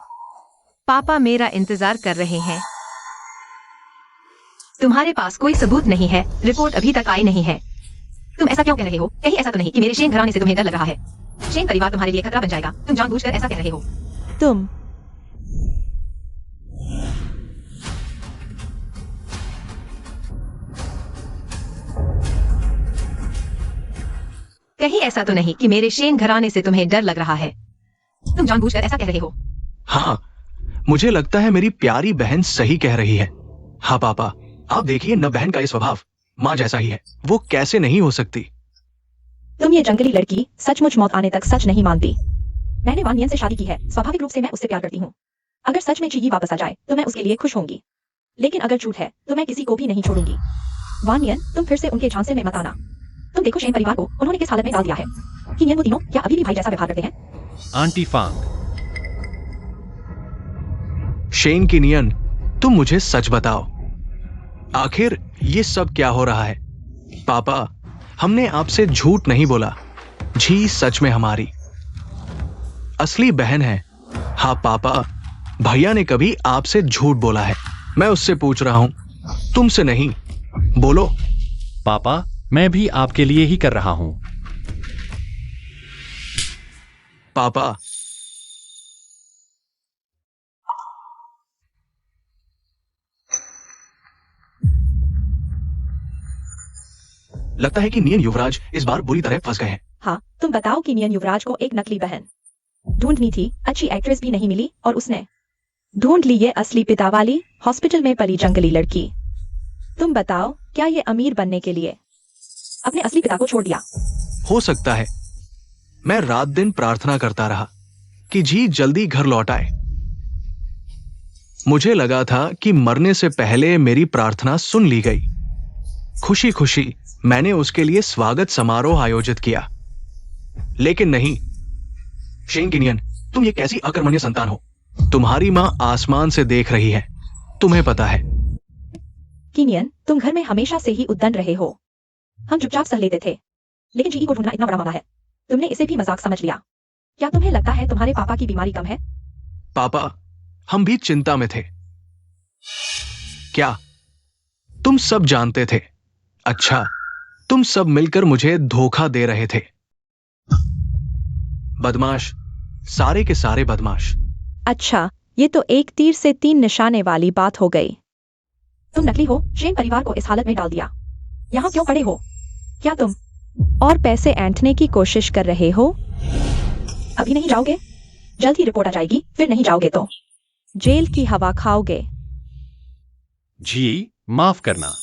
पापा मेरा इंतजार कर रहे हैं। तुम्हारे पास कोई सबूत नहीं है, रिपोर्ट अभी तक आई नहीं है। तुम ऐसा क्यों कह रहे हो? कहीं ऐसा तो नहीं कि मेरे शेन घराने से तुम्हें डर लग रहा है? शेन परिवार तुम्हारे लिए खतरा बन जाएगा। तुम जानबूझकर ऐसा कह रहे हो। तुम कहीं ऐसा तो नहीं कि मेरे शेन घराने से तुम्हें डर लग रहा है? तुम जानबूझकर ऐसा कह रहे हो। हाँ, मुझे लगता है मेरी प्यारी बहन सही कह रही है। हाँ पापा, आप देखिए न बहन का ये स्वभाव माँ जैसा ही है। वो कैसे नहीं हो सकती? तुम ये जंगली लड़की सचमुच मौत आने तक सच नहीं मानती। मैंने वान नियन से शादी की है। स्वाभाविक रूप से मैं उससे प्यार करती हूँ। अगर सच में जी वापस आ जाए तो मैं उसके लिए खुश होंगी, लेकिन अगर झूठ है तो मैं किसी को भी नहीं छोड़ूंगी। वान नियन, तुम फिर से उनके झांसे में मत आना। तुम देखो शेन परिवार को उन्होंने किस हालत में डाल दिया है। कि नियन वो तीनों क्या अभी भी भाई जैसा व्यवहार करते हैं? आंटी फांग, शेन की नियन, तुम मुझे सच बताओ, आखिर ये सब क्या हो रहा है? पापा, हमने आपसे झूठ नहीं बोला। झी सच में हमारी असली बहन है। हाँ पापा, भैया ने कभी आपसे झूठ बोला है? मैं उससे पूछ रहा हूं, तुमसे नहीं। बोलो। पापा, मैं भी आपके लिए ही कर रहा हूं। पापा, लगता है कि नियन युवराज इस बार बुरी तरह फंस गए हैं। हाँ, तुम बताओ कि नियन युवराज को एक नकली बहन ढूंढनी थी। अच्छी एक्ट्रेस भी नहीं मिली और उसने ढूंढ ली ये असली पिता वाली हॉस्पिटल में पड़ी जंगली लड़की। तुम बताओ, क्या ये अमीर बनने के लिए अपने असली पिता को छोड़ दिया? हो सकता है। मैं रात दिन प्रार्थना करता रहा कि जी जल्दी घर लौट आए। मुझे लगा था कि मरने से पहले मेरी प्रार्थना सुन ली गई। खुशी खुशी मैंने उसके लिए स्वागत समारोह आयोजित किया, लेकिन नहीं। शेन गिनियन, तुम ये कैसी अकर्मण्य संतान हो? तुम्हारी मां आसमान से देख रही है, तुम्हें पता है। कीनियन, तुम घर में हमेशा से ही उद्दंड रहे हो। हम चुपचाप सह लेते थे, लेकिन जी को ढूंढना इतना बड़ा मामला है, तुमने इसे भी मजाक समझ लिया। क्या तुम्हें लगता है तुम्हारे पापा की बीमारी कम है? पापा, हम भी चिंता में थे। क्या तुम सब जानते थे? अच्छा, तुम सब मिलकर मुझे धोखा दे रहे थे। बदमाश, सारे के सारे बदमाश। अच्छा, ये तो एक तीर से 3 निशाने वाली बात हो गई। तुम नकली हो, शेन परिवार को इस हालत में डाल दिया। यहाँ क्यों पड़े हो? क्या तुम और पैसे ऐंठने की कोशिश कर रहे हो? अभी नहीं जाओगे? जल्द ही रिपोर्ट आ जाएगी, फिर नहीं जाओगे तो जेल की हवा खाओगे। जी, माफ करना।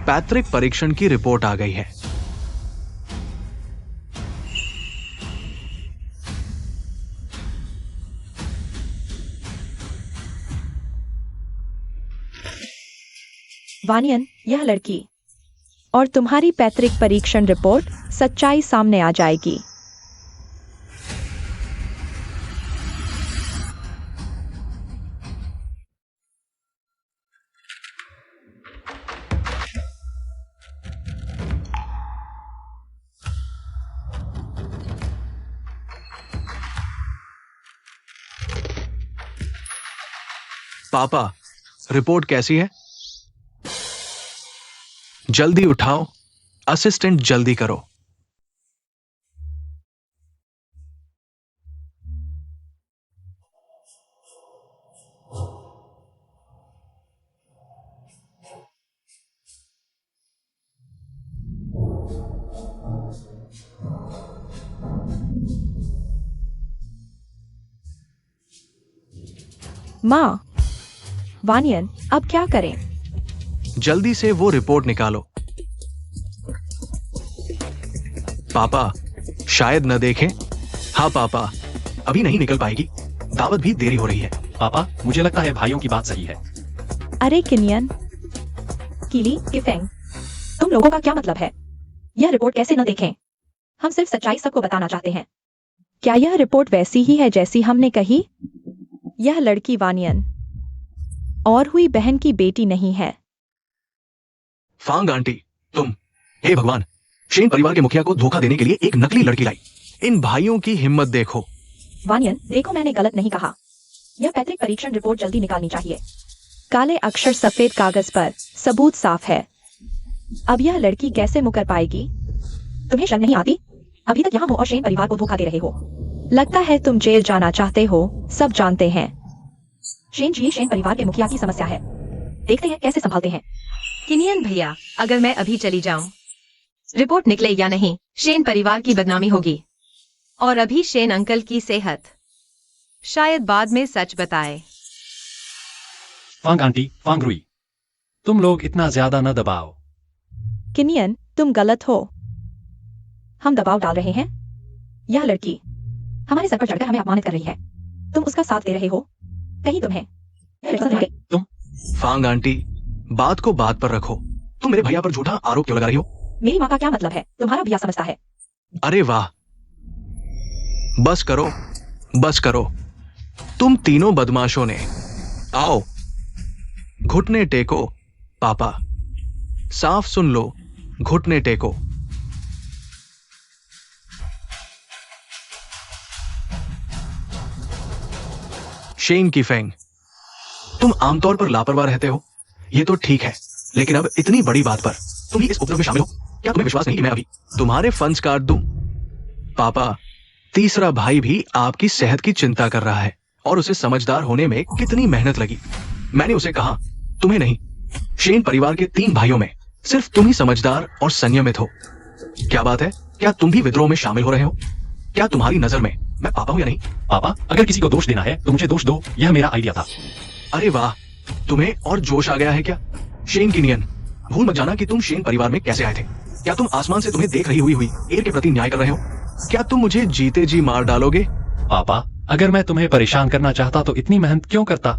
पैतृक परीक्षण की रिपोर्ट आ गई है। वानियन, यह लड़की और तुम्हारी पैतृक परीक्षण रिपोर्ट सच्चाई सामने आ जाएगी। पापा, रिपोर्ट कैसी है? जल्दी उठाओ, असिस्टेंट जल्दी करो। माँ, वानियन, अब क्या करें? जल्दी से वो रिपोर्ट निकालो। पापा, शायद न देखें। हाँ पापा, अभी नहीं निकल पाएगी, दावत भी देरी हो रही है। पापा, मुझे लगता है भाइयों की बात सही है। अरे किनियन, कीली, किफेंग, तुम लोगों का क्या मतलब है? यह रिपोर्ट कैसे न देखें? हम सिर्फ सच्चाई सबको बताना चाहते हैं। क्या यह रिपोर्ट वैसी ही है जैसी हमने कही? यह लड़की वानियन और हुई बहन की बेटी नहीं है। फांग आंटी, तुम, हे भगवान, शेन परिवार के मुखिया को धोखा देने के लिए एक नकली लड़की लाई। इन भाइयों की हिम्मत देखो। वानियन, देखो मैंने गलत नहीं कहा। यह पैतृक परीक्षण रिपोर्ट जल्दी निकालनी चाहिए। काले अक्षर सफेद कागज पर, सबूत साफ है। अब यह लड़की कैसे मुकर पाएगी? तुम्हें शर्म नहीं आती? अभी तक यहाँ हो और शेन परिवार को धोखा दे रहे हो। लगता है तुम जेल जाना चाहते हो, सब जानते हैं। शेन जी शेन परिवार के मुखिया की समस्या है, देखते हैं कैसे संभालते हैं। किनियन भैया, अगर मैं अभी चली जाऊं, रिपोर्ट निकले या नहीं, शेन परिवार की बदनामी होगी। और अभी शेन अंकल की सेहत शायद बाद में सच बताए। फांग आंटी, फांग रुई, तुम लोग इतना ज्यादा न दबाओ। किनियन, तुम गलत हो। हम दबाव डाल रहे हैं। यह लड़की हमारे सर पर चढ़कर हमें अपमानित कर रही है। तुम उसका साथ दे रहे हो। कहीं तुम्हें फांग आंटी, बात को बात पर रखो। तुम मेरे भैया पर झूठा आरोप क्यों लगा रही हो? मेरी माँ का क्या मतलब है? तुम्हारा भैया समझता है। अरे वाह, बस करो, बस करो। तुम तीनों बदमाशों ने, आओ घुटने टेको। पापा, साफ सुन लो, घुटने टेको। शेन कीफेंग, तुम आमतौर पर लापरवाह रहते हो, ये तो ठीक है, लेकिन अब इतनी बड़ी बात पर तुम ही इस उपद्रव में शामिल हो। क्या तुम्हें विश्वास नहीं कि मैं अभी तुम्हारे फंड्स काट दूं? पापा, तीसरा भाई भी आपकी सेहत की चिंता कर रहा है और उसे समझदार होने में कितनी मेहनत लगी। मैंने उसे कहा, तुम्हें नहीं, शेन परिवार के 3 भाइयों में सिर्फ तुम ही समझदार और संयमित हो। क्या बात है? क्या तुम भी विद्रोह में शामिल हो रहे हो? क्या तुम्हारी नजर में मैं पापा हूं या नहीं? पापा, अगर किसी को दोष देना है तो मुझे दोष दो, यह मेरा आइडिया था। अरे वाह, तुम्हें और जोश आ गया है क्या? शेन किनियन, भूल मत जाना कि तुम शेन परिवार में कैसे आए थे। क्या तुम आसमान से तुम्हें देख रही हुई एयर के प्रति न्याय कर रहे हो? क्या तुम मुझे जीते जी मार डालोगे? पापा, अगर मैं तुम्हें परेशान करना चाहता तो इतनी मेहनत क्यों करता?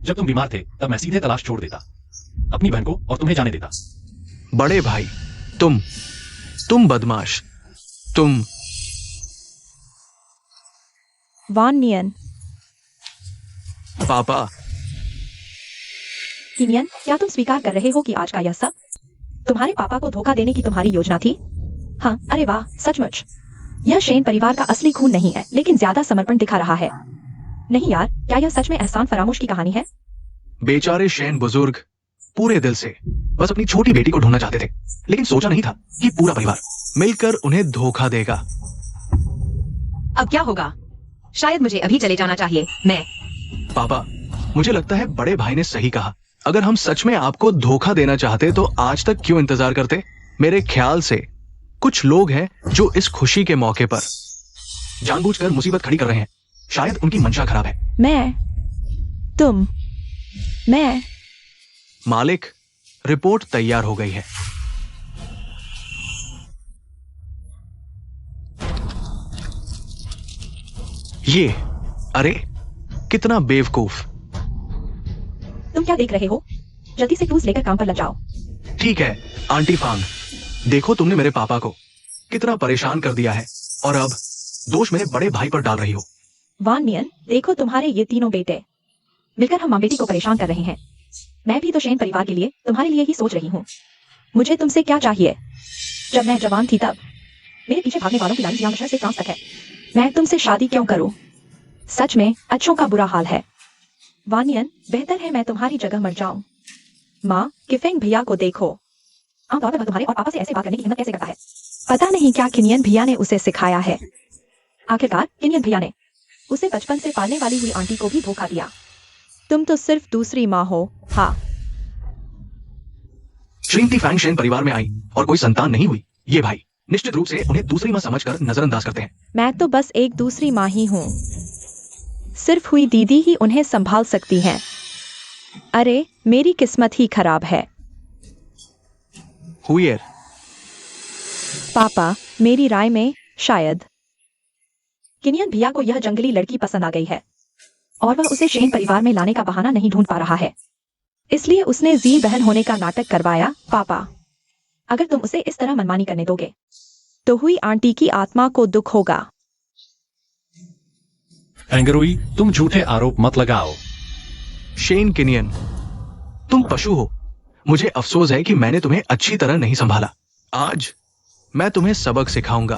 जब तुम बीमार थे तब मैं सीधे तलाश छोड़ देता, अपनी बहन को, और तुम्हें जाने देता। बड़े भाई, तुम बदमाश, तुम। वानियन, पापा, किनियन, क्या तुम स्वीकार कर रहे हो कि आज का यह सब तुम्हारे पापा को धोखा देने की तुम्हारी योजना थी? हाँ, अरे वाह, सचमुच। यह शेन परिवार का असली खून नहीं है, लेकिन ज्यादा समर्पण दिखा रहा है। नहीं यार, क्या यह सच में एहसान फरामोश की कहानी है? बेचारे शेन बुजुर्ग पूरे दिल से बस अपनी छोटी बेटी को ढूंढना चाहते थे, लेकिन सोचा नहीं था कि पूरा परिवार मिलकर उन्हें धोखा देगा। अब क्या होगा? शायद मुझे अभी चले जाना चाहिए। मैं पापा, मुझे लगता है बड़े भाई ने सही कहा। अगर हम सच में आपको धोखा देना चाहते तो आज तक क्यों इंतजार करते? मेरे ख्याल से कुछ लोग हैं जो इस खुशी के मौके पर जानबूझकर मुसीबत खड़ी कर रहे हैं। शायद उनकी मंशा खराब है। मैं मालिक, रिपोर्ट तैयार हो गई है। ये, अरे कितना बेवकूफ। तुम क्या देख रहे हो? जल्दी से टूल्स लेकर काम पर लग जाओ। ठीक है आंटी फांग, देखो तुमने मेरे पापा को कितना परेशान कर दिया है और अब दोष मेरे बड़े भाई पर डाल रही हो। वान नियन, देखो तुम्हारे ये तीनों बेटे मिलकर हम माँ बेटी को परेशान कर रहे हैं। मैं भी तो शेन परिवार के लिए तुम्हारे लिए ही सोच रही हूँ। मुझे तुमसे क्या चाहिए? जब मैं जवान थी तब मेरे पीछे भागने वालों की लाइन जियांग से फ्रांस तक है। मैं तुमसे शादी क्यों करूं? सच में अच्छों का बुरा हाल है। वानियन, बेहतर है मैं तुम्हारी जगह मर जाऊं। माँ, किफेंग भैया को देखो। आमतौर पर वह तुम्हारे और पापा से ऐसे बात करने की हिम्मत कैसे करता है? पता नहीं क्या किनियन भैया ने उसे सिखाया है। आखिरकार किनियन भैया ने उसे बचपन से पालने वाली हुई आंटी को भी धोखा दिया। तुम तो सिर्फ दूसरी माँ हो। हाँ, श्रीमती फैंग शेन परिवार में आई और कोई संतान नहीं हुई। ये भाई निश्चित रूप से उन्हें दूसरी माँ समझकर नजरअंदाज करते हैं। मैं तो बस एक दूसरी माँ ही हूँ। सिर्फ हुई दीदी ही उन्हें संभाल सकती हैं। अरे, मेरी किस्मत ही खराब है। हुईर, पापा, मेरी राय में शायद किनियन भैया को यह जंगली लड़की पसंद आ गई है और वह उसे शेन परिवार में लाने का बहाना नहीं ढूंढ पा रहा है। इसलिए उसने जी बहन होने का नाटक करवाया। पापा, अगर तुम उसे इस तरह मनमानी करने दोगे तो हुई आंटी की आत्मा को दुख होगा। एंगरोई, तुम झूठे आरोप मत लगाओ। शेन किनियन, तुम पशु हो। मुझे अफसोस है कि मैंने तुम्हें अच्छी तरह नहीं संभाला। आज मैं तुम्हें सबक सिखाऊंगा।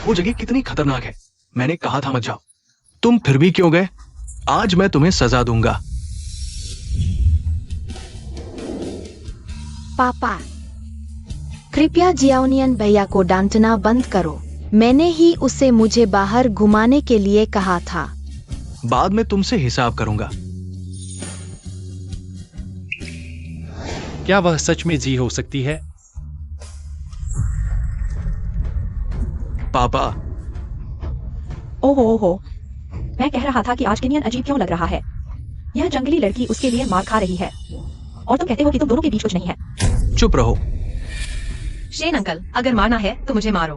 वो जगह कितनी खतरनाक है। मैंने कहा था मत जाओ। तुम फिर भी क्यों गए? आज मैं तुम्हें सजा दूंगा। पापा, कृपया जियाओनियन भैया को डांटना बंद करो। मैंने ही उसे मुझे बाहर घुमाने के लिए कहा था। बाद में तुमसे हिसाब करूंगा। क्या वह सच में जी हो सकती है? पापा, ओहो ओहो, मैं कह रहा था कि आज किनियन अजीब क्यों लग रहा है। यह जंगली लड़की उसके लिए मार खा रही है और तुम कहते हो कि तुम दोनों के बीच कुछ नहीं है। चुप रहो। शेन अंकल, अगर मारना है तो मुझे मारो।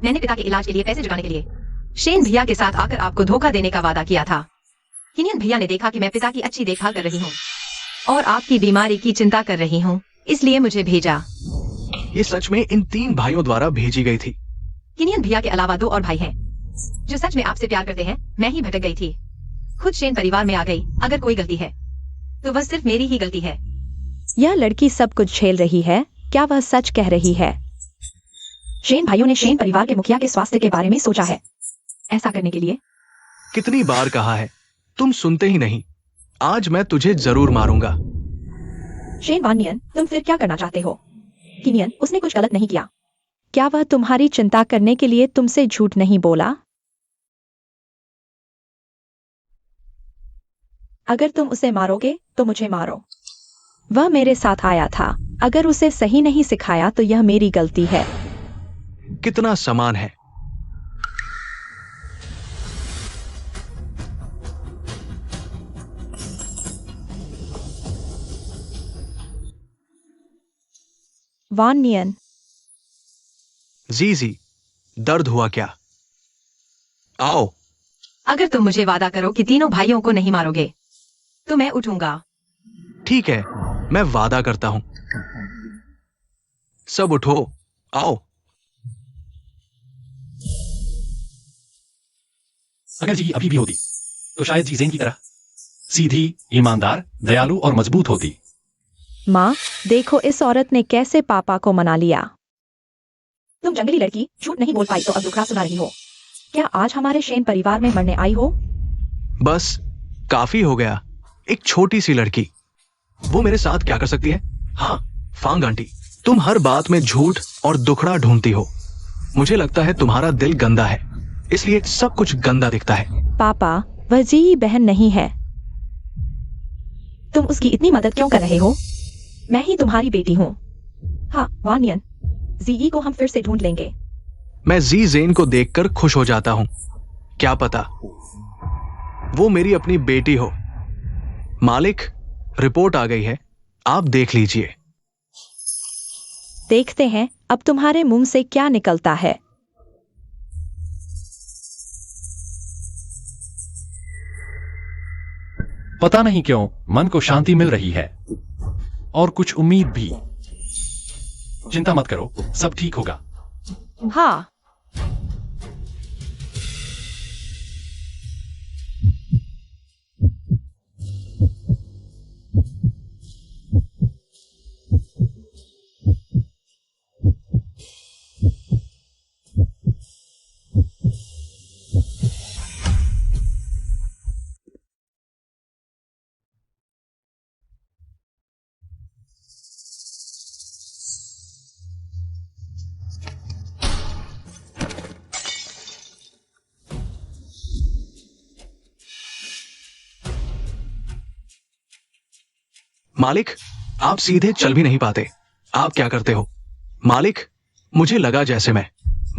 मैंने पिता के इलाज के लिए पैसे जुटाने के लिए शेन भैया के साथ आकर आपको धोखा देने का वादा किया था। किनियन भैया ने देखा कि मैं पिता की अच्छी देखभाल कर रही हूँ और आपकी बीमारी की चिंता कर रही हूँ, इसलिए मुझे भेजा। ये सच में इन 3 भाइयों द्वारा भेजी गई थी। किनियन भैया के अलावा 2 और भाई हैं जो सच में आपसे प्यार करते हैं। मैं ही भटक गई थी, खुद शेन परिवार में आ गई। अगर कोई गलती है तो बस सिर्फ मेरी ही गलती है। यह लड़की सब कुछ झेल रही है। क्या वह सच कह रही है? शेन भाइयों ने शेन परिवार के मुखिया के स्वास्थ्य के बारे में सोचा है। ऐसा करने के लिए कितनी बार कहा है, तुम सुनते ही नहीं। आज मैं तुझे जरूर मारूंगा। शेन वानियन, तुम फिर क्या करना चाहते हो? किनियन, उसने कुछ गलत नहीं किया। क्या वह तुम्हारी चिंता करने के लिए तुमसे झूठ नहीं बोला? अगर तुम उसे मारोगे तो मुझे मारो। वह मेरे साथ आया था। अगर उसे सही नहीं सिखाया तो यह मेरी गलती है। कितना समान है। वान नियन, जी, दर्द हुआ क्या? आओ। अगर तुम मुझे वादा करो कि तीनों भाइयों को नहीं मारोगे तो मैं उठूंगा। ठीक है, मैं वादा करता हूं। सब उठो, आओ। अगर जी अभी भी होती तो शायद जी ज़ेन की तरह सीधी, ईमानदार, दयालु और मजबूत होती। माँ, देखो इस औरत ने कैसे पापा को मना लिया। तुम जंगली लड़की झूठ नहीं बोल पाई तो अब दुखड़ा सुना रही हो। क्या आज हमारे शेन परिवार में मरने आई हो? बस काफी हो गया। एक छोटी सी लड़की, वो मेरे साथ क्या कर सकती है? हाँ, फांग आंटी, तुम हर बात में झूठ और दुखड़ा ढूंढती हो। मुझे लगता है तुम्हारा दिल गंदा है। इसलिए सब कुछ गंदा दिखता है। पापा, वह जी बहन नहीं है। तुम उसकी इतनी मदद क्यों कर रहे हो? मैं ही तुम्हारी बेटी हूँ। हाँ वानियन, जी को हम फिर से ढूंढ लेंगे। मैं जी जेन को देखकर खुश हो जाता हूं। क्या पता वो मेरी अपनी बेटी हो। मालिक, रिपोर्ट आ गई है, आप देख लीजिए। देखते हैं अब तुम्हारे मुंह से क्या निकलता है। पता नहीं क्यों मन को शांति मिल रही है और कुछ उम्मीद भी। चिंता मत करो, सब ठीक होगा। हाँ, मालिक, आप सीधे चल भी नहीं पाते। आप क्या करते हो? मालिक, मुझे लगा जैसे मैं।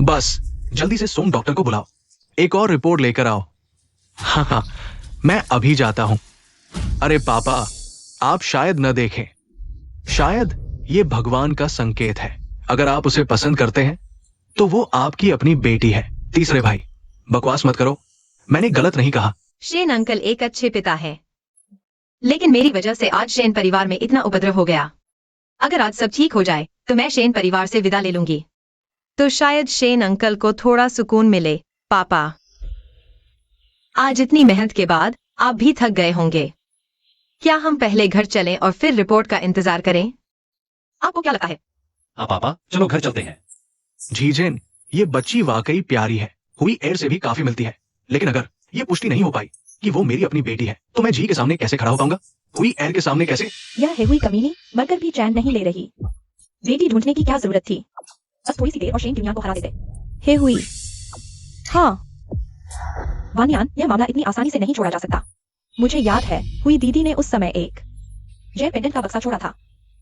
बस जल्दी से सोम डॉक्टर को बुलाओ, एक और रिपोर्ट लेकर आओ। हाँ हाँ, मैं अभी जाता हूं। अरे पापा, आप शायद न देखें। शायद ये भगवान का संकेत है। अगर आप उसे पसंद करते हैं तो वो आपकी अपनी बेटी है। तीसरे भाई, बकवास मत करो, मैंने गलत नहीं कहा। शेन अंकल एक अच्छे पिता है, लेकिन मेरी वजह से आज शेन परिवार में इतना उपद्रव हो गया। अगर आज सब ठीक हो जाए तो मैं शेन परिवार से विदा ले लूंगी, तो शायद शेन अंकल को थोड़ा सुकून मिले। पापा, आज इतनी मेहनत के बाद आप भी थक गए होंगे। क्या हम पहले घर चलें और फिर रिपोर्ट का इंतजार करें? आपको क्या लगता है? हाँ पापा, चलो घर चलते हैं। जीजेन, ये बच्ची वाकई प्यारी है। हुई एयर से भी काफी मिलती है, लेकिन अगर ये पुष्टि नहीं हो पाई कि वो मेरी अपनी बेटी है तो मैं जी के सामने कैसे खड़ा हो पाऊंगा? हुई एयर के सामने कैसे? यह है हुई कमीनी, मरकर भी चैन नहीं ले रही। बेटी ढूंढने की क्या जरूरत थी? बस थोड़ी सी देर और शेन दुनिया को हरा देते। हे हुई। हाँ वानियान, यह मामला इतनी आसानी से नहीं छोड़ा जा सकता। मुझे याद है हुई दीदी ने उस समय एक जेड पेंडेंट का बक्सा छोड़ा था।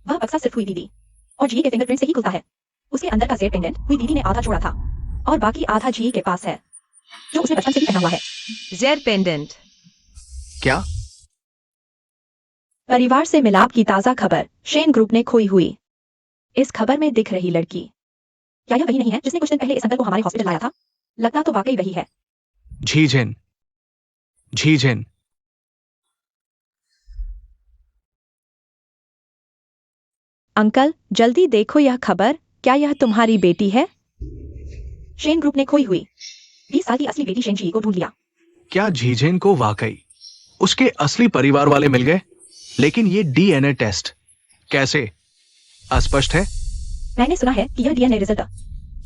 वह बक्सा सिर्फ हुई दीदी और जी के फिंगरप्रिंट से ही खुलता है। उसके अंदर का जेड पेंडेंट हुई दीदी ने आधा छोड़ा था और बाकी आधा जी के पास है, जो उसने बचपन से ही पहना हुआ है। Z pendant? क्या? परिवार से मिलाप की ताजा खबर, शेन ग्रुप ने खोई हुई। इस खबर में दिख रही लड़की, क्या यह वही नहीं है जिसने कुछ दिन पहले इस अंकल को हमारे हॉस्पिटल लाया था? लगता तो वाकई वही है। झीझेन, झीझेन। अंकल जल्दी देखो यह खबर, क्या यह तुम्हारी बेटी है? शेन ग्रुप ने खोई हुई 20 साल की असली बेटी शेन जी को ढूंढ लिया। क्या झीझेन को वाकई उसके असली परिवार वाले मिल गए? लेकिन ये डीएनए टेस्ट कैसे? अस्पष्ट है। मैंने सुना है कि यह डीएनए रिजल्ट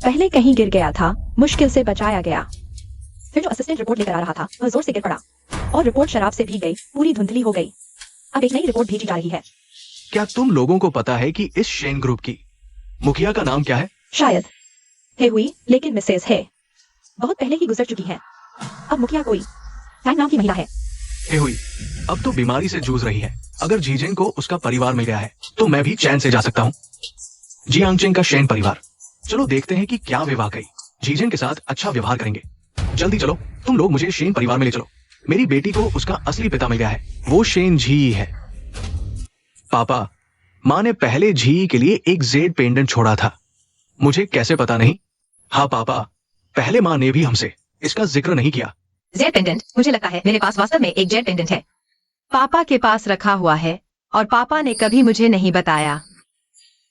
पहले कहीं गिर गया था, मुश्किल से बचाया गया। फिर जो असिस्टेंट रिपोर्ट लेकर आ रहा था वह जोर से गिर पड़ा और रिपोर्ट शराब से भीग गई, पूरी धुंधली हो गई। अब एक नई रिपोर्ट भेजी जा रही है। क्या तुम लोगों को पता है कि इस शेन ग्रुप की मुखिया का नाम क्या है? शायद है हुई, लेकिन मिसेज है बहुत पहले ही गुजर चुकी है। अब मुखिया कोई फैंग नाम की महिला है। हे हुई अब तो बीमारी से जूझ रही है। अगर जीजेन को उसका परिवार मिल गया है तो मैं भी चैन से जा सकता हूँ। जियांगचेंग का शेन परिवार, चलो देखते हैं कि क्या वे वाकई जीजेन के साथ अच्छा व्यवहार करेंगे। जल्दी चलो, तुम लोग मुझे शेन परिवार में ले चलो। मेरी बेटी को उसका असली पिता मिल गया है, वो शेन झी है। पापा, माँ ने पहले झी के लिए एक जेड पेंडेंट छोड़ा था, मुझे कैसे पता नहीं? हाँ पापा, पहले माँ ने भी हमसे इसका जिक्र नहीं किया। Z pendant? मुझे लगता है मेरे पास वास्तव में एक जेड पेंडेंट है। पापा के पास रखा हुआ है और पापा ने कभी मुझे नहीं बताया।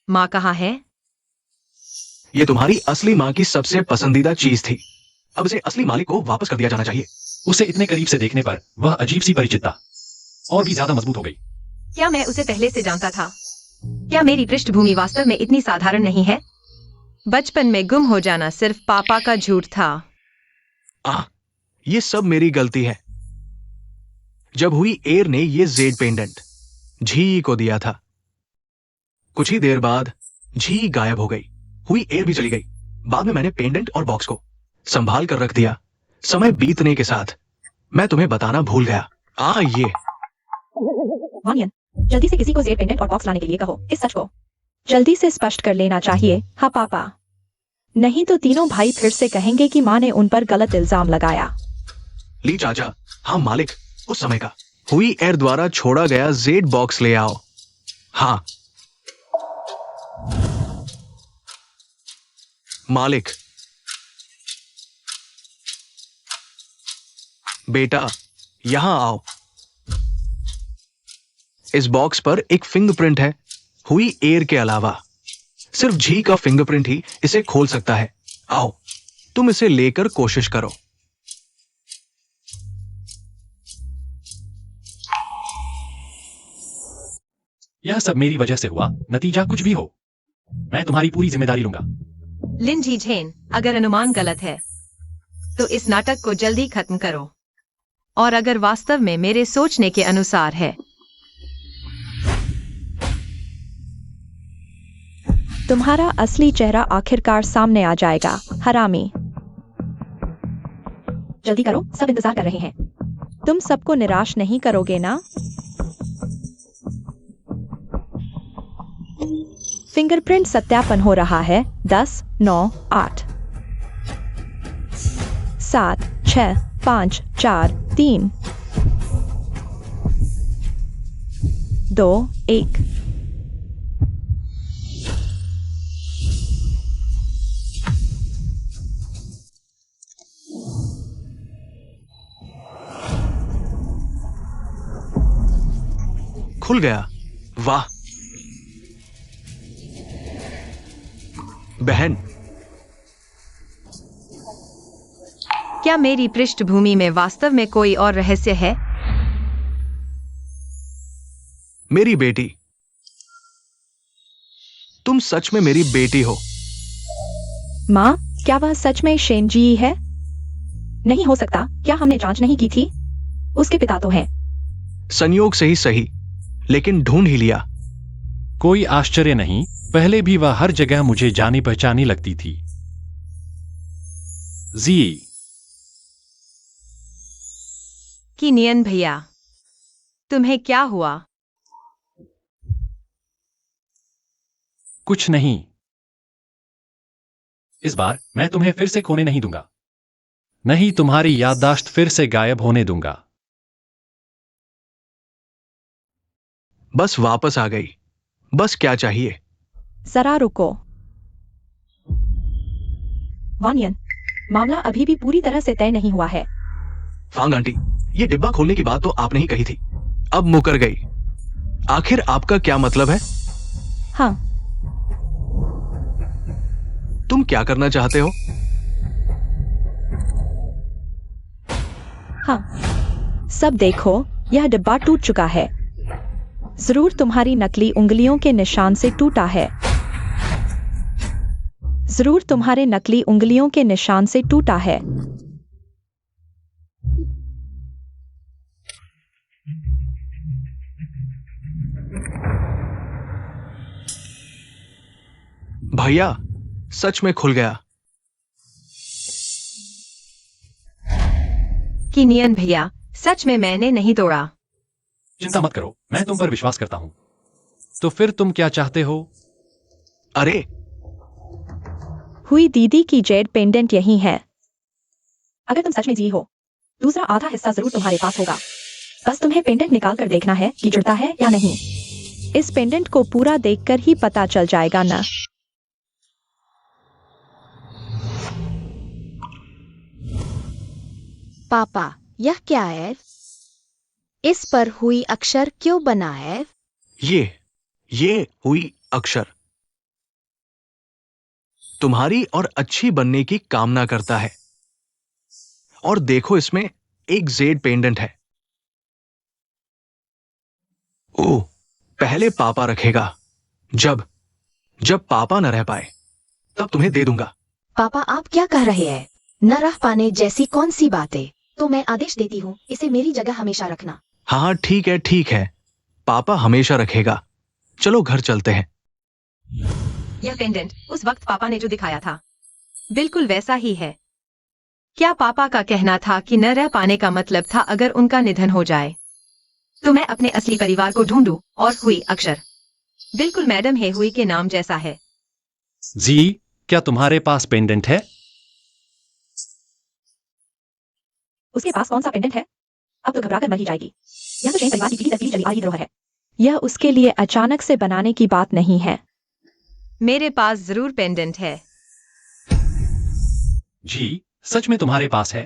माँ कहाँ है? ये तुम्हारी असली माँ की सबसे पसंदीदा चीज थी। अब इसे असली मालिक को वापस कर दिया जाना चाहिए। उसे इतने करीब से देखने पर वह अजीब सी परिचितता और भी ज्यादा मजबूत हो गई। क्या मैं उसे पहले से जानता था? क्या मेरी पृष्ठभूमि वास्तव में इतनी साधारण नहीं है? बचपन में गुम हो जाना सिर्फ पापा का झूठ था। ये सब मेरी गलती है। जब हुई एयर ने ये जेड पेंडेंट झी को दिया था, कुछ ही देर बाद झी गायब हो गई, हुई एयर भी चली गई। बाद में मैंने पेंडेंट और बॉक्स को संभाल कर रख दिया समय बीतने के साथ मैं तुम्हें बताना भूल गया। ये वानियन, जल्दी से किसी को जेड पेंडेंट और बॉक्स लाने के लिए कहो। इस सच को जल्दी से स्पष्ट कर लेना चाहिए। हाँ पापा, नहीं तो तीनों भाई फिर से कहेंगे कि माँ ने उन पर गलत इल्जाम लगाया। ली चाचा, हाँ मालिक, उस समय का हुई एयर द्वारा छोड़ा गया जेड बॉक्स ले आओ। हाँ मालिक। बेटा यहां आओ। इस बॉक्स पर एक फिंगरप्रिंट है, हुई एयर के अलावा सिर्फ जी का फिंगरप्रिंट ही इसे खोल सकता है। आओ तुम इसे लेकर कोशिश करो। यह सब मेरी वजह से हुआ, नतीजा कुछ भी हो, मैं तुम्हारी पूरी जिम्मेदारी लूंगा। लिन जी झेन, अगर अनुमान गलत है तो इस नाटक को जल्दी खत्म करो, और अगर वास्तव में मेरे सोचने के अनुसार है तुम्हारा असली चेहरा आखिरकार सामने आ जाएगा, हरामी। जल्दी करो, सब इंतजार कर रहे हैं। तुम सबको निराश नहीं करोगे ना? फिंगरप्रिंट सत्यापन हो रहा है। 10, 9, 8, 7, 6, 5, 4, 3, 2, 1। खुल गया। वाह बहन, क्या मेरी पृष्ठभूमि में वास्तव में कोई और रहस्य है? मेरी बेटी, तुम सच में मेरी बेटी हो। माँ, क्या वह सच में शेनजी है? नहीं हो सकता, क्या हमने जांच नहीं की थी? उसके पिता तो हैं। संयोग से ही सही, लेकिन ढूंढ ही लिया। कोई आश्चर्य नहीं, पहले भी वह हर जगह मुझे जानी पहचानी लगती थी। जी कि नियन भैया, तुम्हें क्या हुआ? कुछ नहीं, इस बार मैं तुम्हें फिर से खोने नहीं दूंगा, नहीं तुम्हारी याददाश्त फिर से गायब होने दूंगा। बस वापस आ गई, बस क्या चाहिए? जरा रुको। वानियन, मामला अभी भी पूरी तरह से तय नहीं हुआ है। फांग आंटी, ये डिब्बा खोलने की बात तो आपने ही कही थी, अब मुकर गई। आखिर आपका क्या मतलब है? हाँ, तुम क्या करना चाहते हो? हाँ, सब देखो, यह डिब्बा टूट चुका है। जरूर तुम्हारी नकली उंगलियों के निशान से टूटा है। जरूर तुम्हारे नकली उंगलियों के निशान से टूटा है। भैया, सच में खुल गया। कि नियन भैया, सच में मैंने नहीं तोड़ा। चिंता मत करो, मैं तुम पर विश्वास करता हूं। तो फिर तुम क्या चाहते हो? अरे हुई दीदी की जेड पेंडेंट यही है। अगर तुम सच में जी हो, दूसरा आधा हिस्सा जरूर तुम्हारे पास होगा। बस तुम्हें पेंडेंट निकाल कर देखना है कि जुड़ता है या नहीं। इस पेंडेंट को पूरा देखकर ही पता चल जाएगा ना। पापा, यह क्या है? इस पर हुई अक्षर क्यों बना है? ये हुई अक्षर तुम्हारी और अच्छी बनने की कामना करता है। और देखो, इसमें एक जेड पेंडेंट है। ओह, पहले पापा रखेगा। जब पापा न रह पाए तब तुम्हें दे दूंगा। पापा, आप क्या कह रहे हैं? न रह पाने जैसी कौन सी बातें? तो मैं आदेश देती हूँ, इसे मेरी जगह हमेशा रखना। हाँ ठीक है, पापा हमेशा रखेगा। चलो घर चलते हैं। यह पेंडेंट उस वक्त पापा ने जो दिखाया था, बिल्कुल वैसा ही है। क्या पापा का कहना था कि न रह पाने का मतलब था अगर उनका निधन हो जाए? तो मैं अपने असली परिवार को ढूंढूं, और हुई अक्षर बिल्कुल मैडम है हुई के नाम जैसा है। जी, क्या तुम्हारे पास पेंडेंट है? उसके पास कौन सा पेंडेंट है? अब तो घबरा कर मर ही जाएगी। यह तो शेन परिवार की पीढ़ी दर पीढ़ी चली आ रही धरोहर है। यह उसके लिए अचानक से बनाने की बात नहीं है। मेरे पास जरूर पेंडेंट है। जी, सच में तुम्हारे पास है?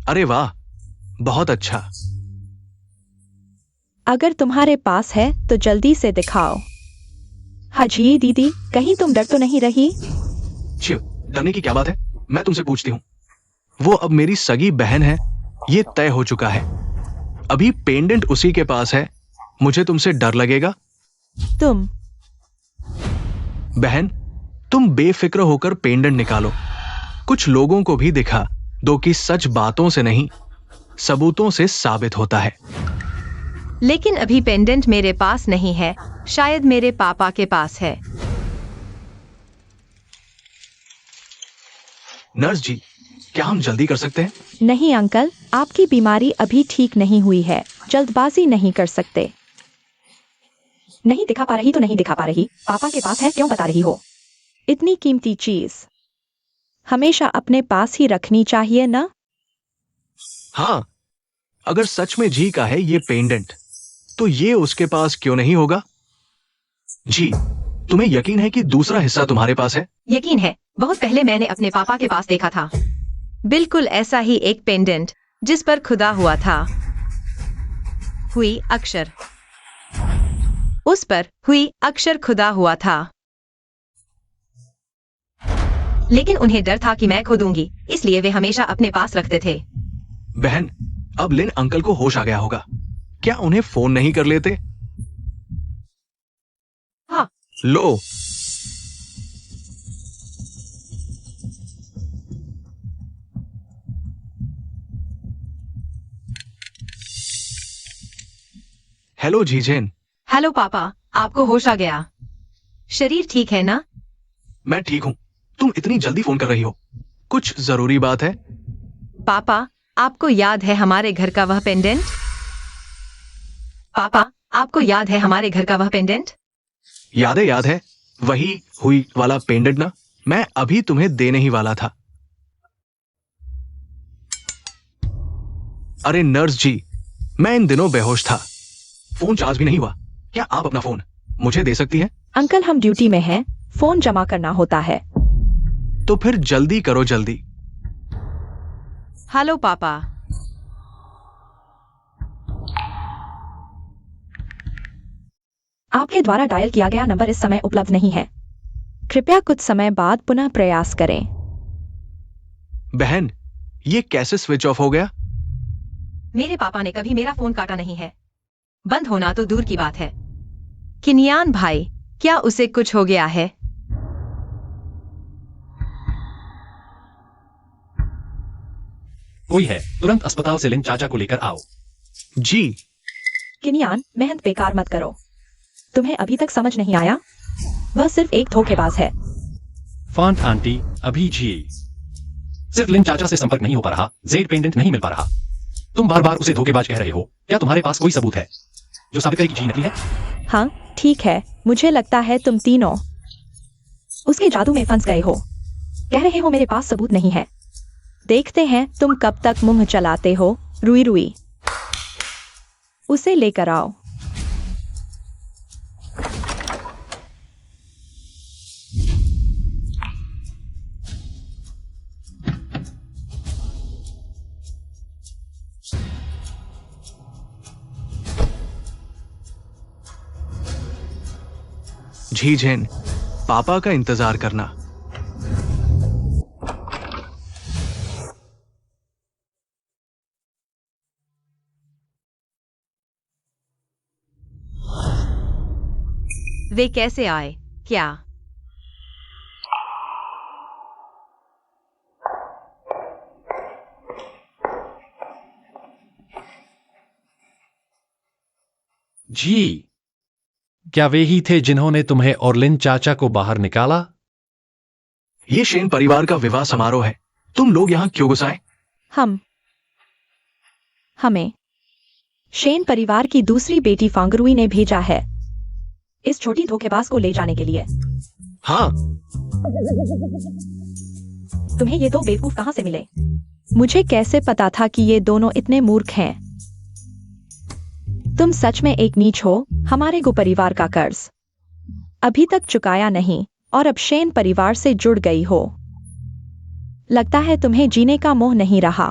अरे वाह, बहुत अच्छा। अगर तुम्हारे पास है तो जल्दी से दिखाओ। हाजी दीदी, कहीं तुम डर तो नहीं रही? शिव, डरने की क्या बात है? मैं तुमसे पूछती हूँ। वो अब मेरी सगी बहन है, ये तय हो चुका है। अभी पेंडेंट उसी के पास है, मुझे तुमसे डर लगेगा? तुम बहन, तुम बेफिक्र होकर पेंडेंट निकालो। कुछ लोगों को भी दिखा दो कि सच बातों से नहीं, सबूतों से साबित होता है। लेकिन अभी पेंडेंट मेरे पास नहीं है, शायद मेरे पापा के पास है। नर्स जी, क्या हम जल्दी कर सकते हैं? नहीं अंकल, आपकी बीमारी अभी ठीक नहीं हुई है, जल्दबाजी नहीं कर सकते। नहीं दिखा पा रही तो नहीं दिखा पा रही, पापा के पास है क्यों बता रही हो? इतनी कीमती चीज हमेशा अपने पास ही रखनी चाहिए ना? हाँ, अगर सच में जी का है ये पेंडेंट, तो ये उसके पास क्यों नहीं होगा? जी, तुम्हें यकीन है कि दूसरा हिस्सा तुम्हारे पास है? यकीन है, बहुत पहले मैंने अपने पापा के पास देखा था। बिल्कुल ऐसा ही एक पेंडेंट जिस पर खुदा हुआ था। हुई अक्षर। उस पर हुई अक्षर खुदा हुआ था। लेकिन उन्हें डर था कि मैं खो दूंगी, इसलिए वे हमेशा अपने पास रखते थे। बहन, अब लिन अंकल को होश आ गया होगा। क्या उन्हें फोन नहीं कर लेते? हाँ। लो। हेलो जीजेन। हेलो पापा, आपको होश आ गया? शरीर ठीक है ना? मैं ठीक हूं। तुम इतनी जल्दी फोन कर रही हो, कुछ जरूरी बात है? पापा, आपको याद है हमारे घर का वह पेंडेंट? पापा, आपको याद है हमारे घर का वह पेंडेंट? याद है, वही हुई वाला पेंडेंट ना? मैं अभी तुम्हें देने ही वाला था। अरे नर्स जी, मैं इन दिनों बेहोश था, फोन चार्ज भी नहीं हुआ। क्या आप अपना फोन मुझे दे सकती हैं? अंकल, हम ड्यूटी में हैं, फोन जमा करना होता है। तो फिर जल्दी करो, जल्दी। हेलो पापा। आपके द्वारा डायल किया गया नंबर इस समय उपलब्ध नहीं है। कृपया कुछ समय बाद पुनः प्रयास करें। बहन, ये कैसे स्विच ऑफ हो गया? मेरे पापा ने कभी मेरा फोन काटा नहीं है। बंद होना तो दूर की बात है। किनियान भाई, क्या उसे कुछ हो गया है? कोई है, तुरंत अस्पताल से लिन चाचा को लेकर आओ। जी। किनियान, मेहनत बेकार मत करो। तुम्हें अभी तक समझ नहीं आया? वह सिर्फ एक धोखेबाज है। फॉन्ट आंटी, अभी जी। सिर्फ लिन चाचा से संपर्क नहीं हो पा रहा, जेड पेंडेंट नहीं मिल पा रहा। तुम बार बार उसे धोखेबाज कह रहे हो। क्या तुम्हारे पास कोई सबूत है जो साबित करे कि जी नकली है? हाँ, ठीक है, मुझे लगता है तुम तीनों उसके जादू में फंस गए हो। कह रहे हो मेरे पास सबूत नहीं है। देखते हैं तुम कब तक मुंह चलाते हो। रुई रुई, उसे लेकर आओ। झीझेन, पापा का इंतजार करना। वे कैसे आए? क्या जी, क्या वे ही थे जिन्होंने तुम्हें और लिन चाचा को बाहर निकाला? ये शेन परिवार का विवाह समारोह है। तुम लोग यहाँ क्यों घुस आए? हमें शेन परिवार की दूसरी बेटी फांगरुई ने भेजा है इस छोटी धोखेबाज को ले जाने के लिए। हाँ, तुम्हें ये दो बेवकूफ कहां से मिले? मुझे कैसे पता था कि ये दोनों इतने मूर्ख हैं? तुम सच में एक नीच हो। हमारे गो परिवार का कर्ज अभी तक चुकाया नहीं और अब शेन परिवार से जुड़ गई हो। लगता है तुम्हें जीने का मोह नहीं रहा।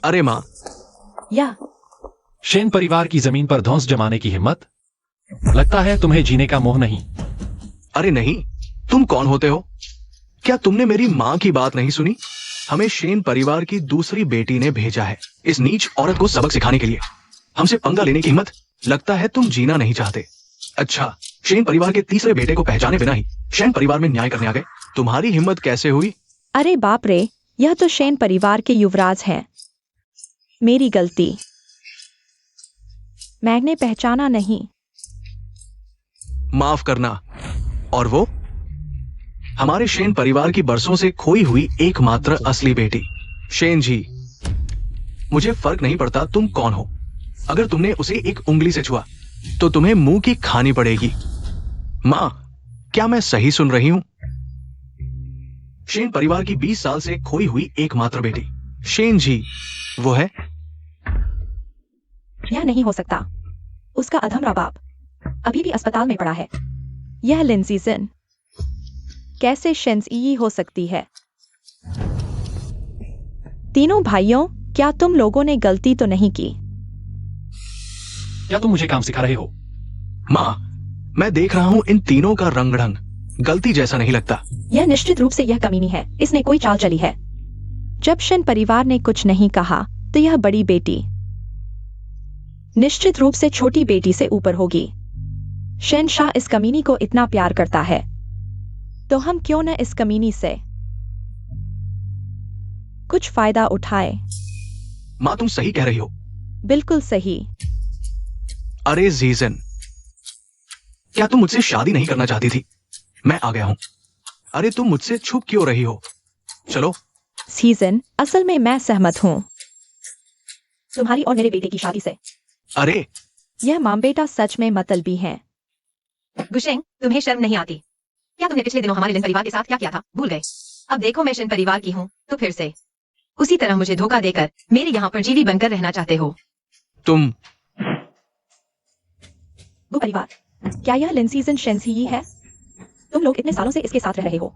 अरे माँ, या शेन परिवार की जमीन पर धौंस जमाने की हिम्मत? लगता है तुम्हें जीने का मोह नहीं। अरे नहीं, तुम कौन होते हो? क्या तुमने मेरी माँ की बात नहीं सुनी? हमें शेन परिवार की दूसरी बेटी ने भेजा है इस नीच औरत को सबक सिखाने के लिए। हमसे पंगा लेने की हिम्मत? लगता है तुम जीना नहीं चाहते। अच्छा, शेन परिवार के तीसरे बेटे को पहचाने बिना ही शेन परिवार में न्याय करने आ गए। तुम्हारी हिम्मत कैसे हुई? अरे बाप रे, यह तो शेन परिवार के युवराज हैं। मेरी गलती, मैंने पहचाना नहीं। माफ करना। और वो हमारे शेन परिवार की बरसों से खोई हुई एकमात्र असली बेटी शेन जी। मुझे फर्क नहीं पड़ता तुम कौन हो। अगर तुमने उसे एक उंगली से छुआ तो तुम्हें मुंह की खानी पड़ेगी। मां, क्या मैं सही सुन रही हूं? शेन परिवार की 20 साल से खोई हुई एकमात्र बेटी शेन जी वो है? यह नहीं हो सकता। उसका अधमरा बाप अभी भी अस्पताल में पड़ा है। यह लिंसी जिन कैसे शेंजी हो सकती है? तीनों भाइयों, क्या तुम लोगों ने गलती तो नहीं की? क्या तुम मुझे काम सिखा रहे हो? मां, मैं देख रहा हूं इन तीनों का रंग ढंग गलती जैसा नहीं लगता। यह निश्चित रूप से यह कमीनी है। इसने कोई चाल चली है। जब शेन परिवार ने कुछ नहीं कहा तो यह बड़ी बेटी निश्चित रूप से छोटी बेटी से ऊपर होगी। शहनशाह इस कमीनी को इतना प्यार करता है तो हम क्यों न इस कमीनी से कुछ फायदा उठाए। मां, तुम सही कह रही हो। बिल्कुल सही। अरे जीजन, क्या तुम मुझसे शादी नहीं करना चाहती थी? मैं आ गया हूं। अरे तुम मुझसे छुप क्यों रही हो? चलो। सीजन, असल में मैं सहमत हूं तुम्हारी और मेरे बेटे की शादी से। अरे यह मां बेटा सच में मतलबी हैं। गुशेंग, तुम्हें शर्म नहीं आती? क्या तुमने पिछले दिनों हमारे लिन परिवार के साथ क्या किया था भूल गए? अब देखो मैं शेन परिवार की हूँ तो फिर से उसी तरह मुझे धोखा देकर मेरे यहाँ पर जीवी बनकर रहना चाहते हो। तुम वो परिवार, क्या यह लिंसीजन शेंसी ही है? तुम लोग इतने सालों से इसके साथ रह रहे हो।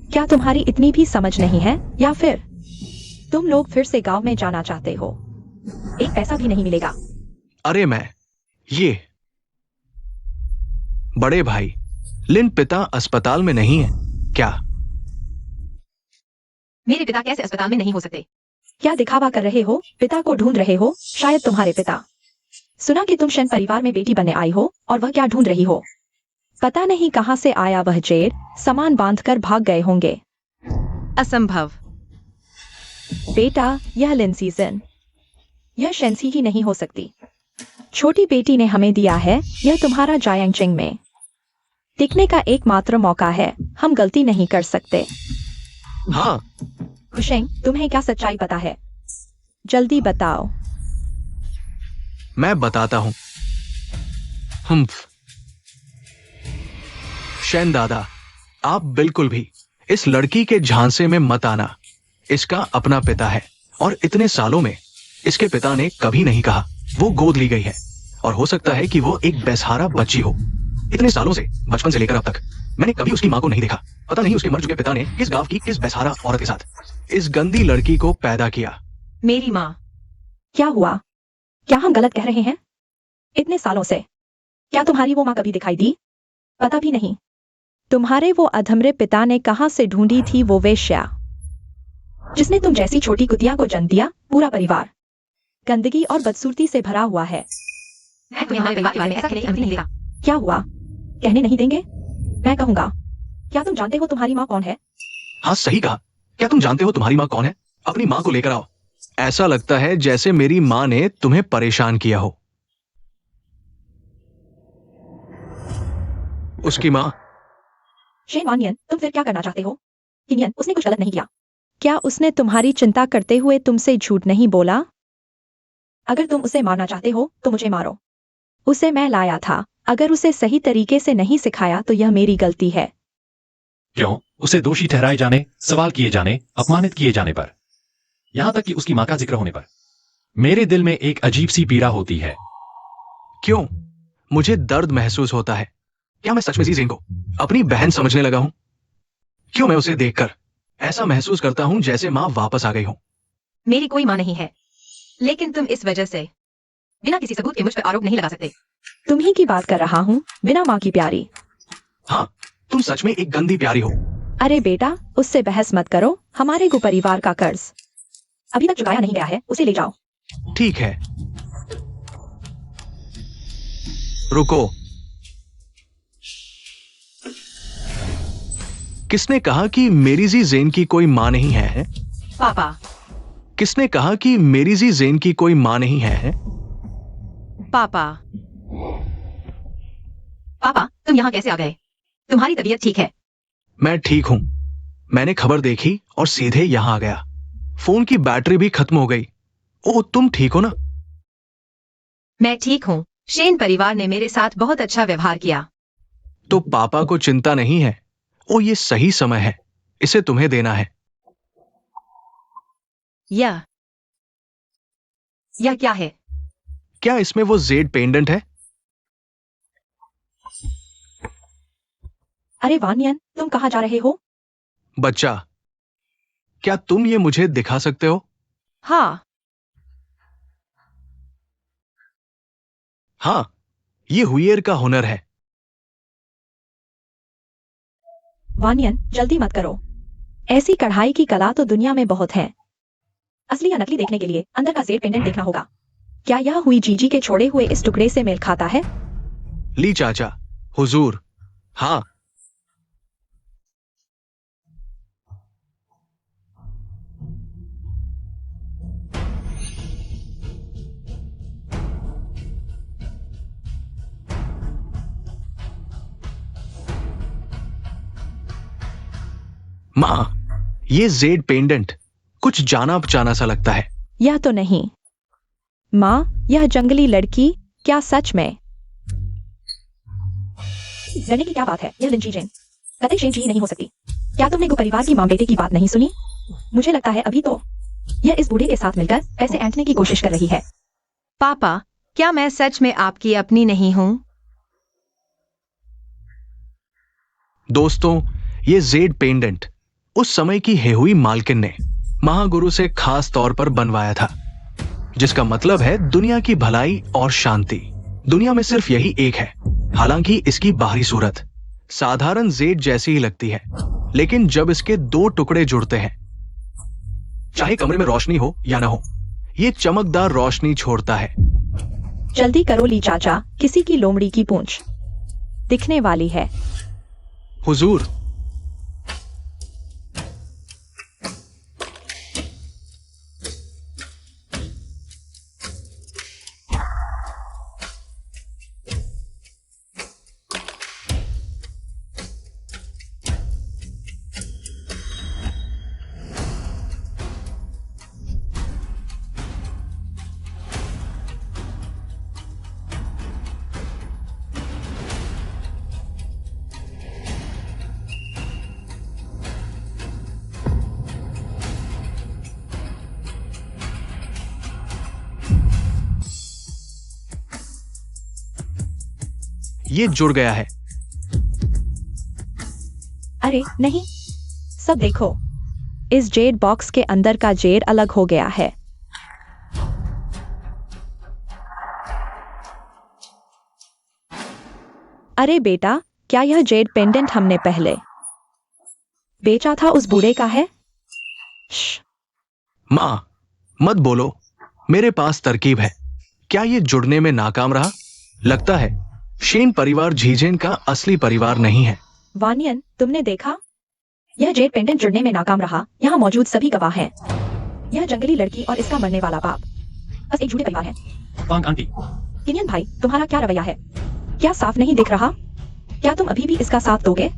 क्या तुम्हारी इतनी भी समझ नहीं है? या फिर तुम लोग फिर से गांव में जाना चाहते हो? एक पैसा भी नहीं मिलेगा। अरे मैं ये बड़े भाई, लिन पिता अस्पताल में नहीं है क्या? मेरे पिता कैसे अस्पताल में नहीं हो सकते? क्या दिखावा कर रहे हो? पिता को ढूंढ रहे हो? शायद तुम्हारे पिता। सुना कि तुम शेन परिवार में बेटी बनने आई हो और वह क्या ढूंढ रही हो? पता नहीं कहां से आया वह जेर, सामान बांधकर भाग गए होंगे। असंभव। बेटा, यह लिंसीजन, यह शेंसी ही नहीं हो सकती। छोटी बेटी ने हमें दिया है। यह तुम्हारा जायांगचिंग में टिकने का एकमात्र मौका है। हम गलती नहीं कर सकते। हाँ, खुशेंग, तुम्हें क्या सच्चाई पता है? जल्दी बताओ। मैं बताता हूं। शेन दादा, आप बिल्कुल भी इस लड़की के झांसे में मत आना। इसका अपना पिता है और इतने सालों में इसके पिता ने कभी नहीं कहा वो गोद ली गई है। और हो सकता है कि वो एक बेसहारा बच्ची हो। इतने सालों से, बचपन से लेकर अब तक मैंने कभी उसकी मां को नहीं देखा। पता नहीं उसके मर चुके पिता ने किस गांव की किस बेसहारा औरत के साथ इस गंदी लड़की को पैदा किया। मेरी माँ। क्या हुआ? क्या हम गलत कह रहे हैं? इतने सालों से क्या तुम्हारी वो मां कभी दिखाई दी? पता भी नहीं। तुम्हारे वो अधमरे पिता ने कहां से ढूंढी थी वो वेश्या जिसने तुम जैसी छोटी कुतिया को जन्म दिया? पूरा परिवार गंदगी और बदसूरती से भरा हुआ है। मैं तुम्हें हमारे परिवार के बारे में ऐसा कहने की अनुमति नहीं देता। क्या हुआ? कहने नहीं देंगे? मैं कहूंगा। क्या तुम जानते हो तुम्हारी माँ कौन है? हाँ, सही कहा। क्या तुम जानते हो तुम्हारी माँ कौन है? अपनी माँ को लेकर आओ। ऐसा लगता है जैसे मेरी माँ ने तुम्हें परेशान किया हो। उसकी माँ शेन वानियन, तुम फिर क्या करना चाहते हो? किनियन, उसने कुछ गलत नहीं किया। क्या उसने तुम्हारी चिंता करते हुए तुमसे झूठ नहीं बोला? अगर तुम उसे मारना चाहते हो तो मुझे मारो। उसे मैं लाया था। अगर उसे सही तरीके से नहीं सिखाया तो यह मेरी गलती है। क्यों? उसे दोषी ठहराए जाने, सवाल किए जाने, अपमानित किए जाने पर, यहां तक कि उसकी मां का जिक्र होने पर मेरे दिल में एक अजीब सी पीड़ा होती है। क्यों? मुझे दर्द महसूस होता है। क्या मैं सच में जीजेन को अपनी बहन समझने लगा हूं? क्यों मैं उसे देखकर ऐसा महसूस करता हूं जैसे मां वापस आ गई हो? मेरी कोई माँ नहीं है, लेकिन तुम इस वजह से बिना किसी सबूत के मुझ पर आरोप नहीं लगा सकते। तुम्ही की बात कर रहा हूँ, बिना माँ की प्यारी। हाँ, तुम सच में एक गंदी प्यारी हो। अरे बेटा, उससे बहस मत करो। हमारे को परिवार का कर्ज अभी तक चुकाया नहीं गया है, उसे ले जाओ। ठीक है, रुको। किसने कहा कि मेरी जी जेन की कोई मां नहीं है? पापा। किसने कहा कि मेरी जी जेन की कोई मां नहीं है? पापा। पापा, तुम यहाँ कैसे आ गए? तुम्हारी तबीयत ठीक है? मैं ठीक हूं। मैंने खबर देखी और सीधे यहां आ गया। फोन की बैटरी भी खत्म हो गई। ओह, तुम ठीक हो ना? मैं ठीक हूँ। शेन परिवार ने मेरे साथ बहुत अच्छा व्यवहार किया। तो पापा को चिंता नहीं है। ओ, ये सही समय है, इसे तुम्हें देना है। यह क्या है? क्या इसमें वो जेड पेंडेंट है? अरे वानियन, तुम कहाँ जा रहे हो? बच्चा, क्या तुम ये मुझे दिखा सकते हो? हाँ। हाँ, ये हुइयर का हुनर है। वानियन, जल्दी मत करो। ऐसी कढ़ाई की कला तो दुनिया में बहुत है। असली या नकली देखने के लिए अंदर का जेड पेंडेंट देखना होगा। क्या यह हुई जीजी के छोड़े हुए इस टुकड़े से मेल खाता है? ली चाचा, हुजूर। हाँ, मां, ये जेड पेंडेंट कुछ जाना पहचाना सा लगता है। यह तो नहीं। माँ, यह जंगली लड़की क्या सच में? डरने की क्या बात है? यह लिंची जेन कतई शेन जी नहीं हो सकती। क्या तुमने गु परिवार की मां बेटे की बात नहीं सुनी? मुझे लगता है अभी तो यह इस बूढ़े के साथ मिलकर पैसे ऐंठने की कोशिश कर रही है। पापा, क्या मैं सच में आपकी अपनी नहीं हूँ? दोस्तों, ये जेड पेंडेंट उस समय की हेहुई मालकिन ने महागुरु से खास तौर पर बनवाया था, जिसका मतलब है दुनिया की भलाई और शांति। दुनिया में सिर्फ यही एक है। हालांकि इसकी बाहरी सूरत साधारण जेड जैसी ही लगती है, लेकिन जब इसके दो टुकड़े जुड़ते हैं, चाहे कमरे में रोशनी हो या ना हो, ये चमकदार रोशनी छोड़ता है। जल्दी करो ली चाचा, किसी की लोमड़ी की पूंछ दिखने वाली है। हुजूर, ये जुड़ गया है। अरे नहीं, सब देखो, इस जेड बॉक्स के अंदर का जेड अलग हो गया है। अरे बेटा, क्या यह जेड पेंडेंट हमने पहले बेचा था उस बूढ़े का है? श्श, मां, मत बोलो। मेरे पास तरकीब है। क्या ये जुड़ने में नाकाम रहा? लगता है शेन परिवार झीजेन का असली परिवार नहीं है। वानियन, तुमने देखा? यह जेड पेंडेंट जुड़ने में नाकाम रहा। यहाँ मौजूद सभी गवाह हैं। यह जंगली लड़की और इसका मरने वाला बाप बस एक झूठे परिवार है। पांग आंटी, किनियन भाई, तुम्हारा क्या रवैया है? क्या साफ नहीं दिख रहा? क्या तुम अभी भी इसका साथ दोगे?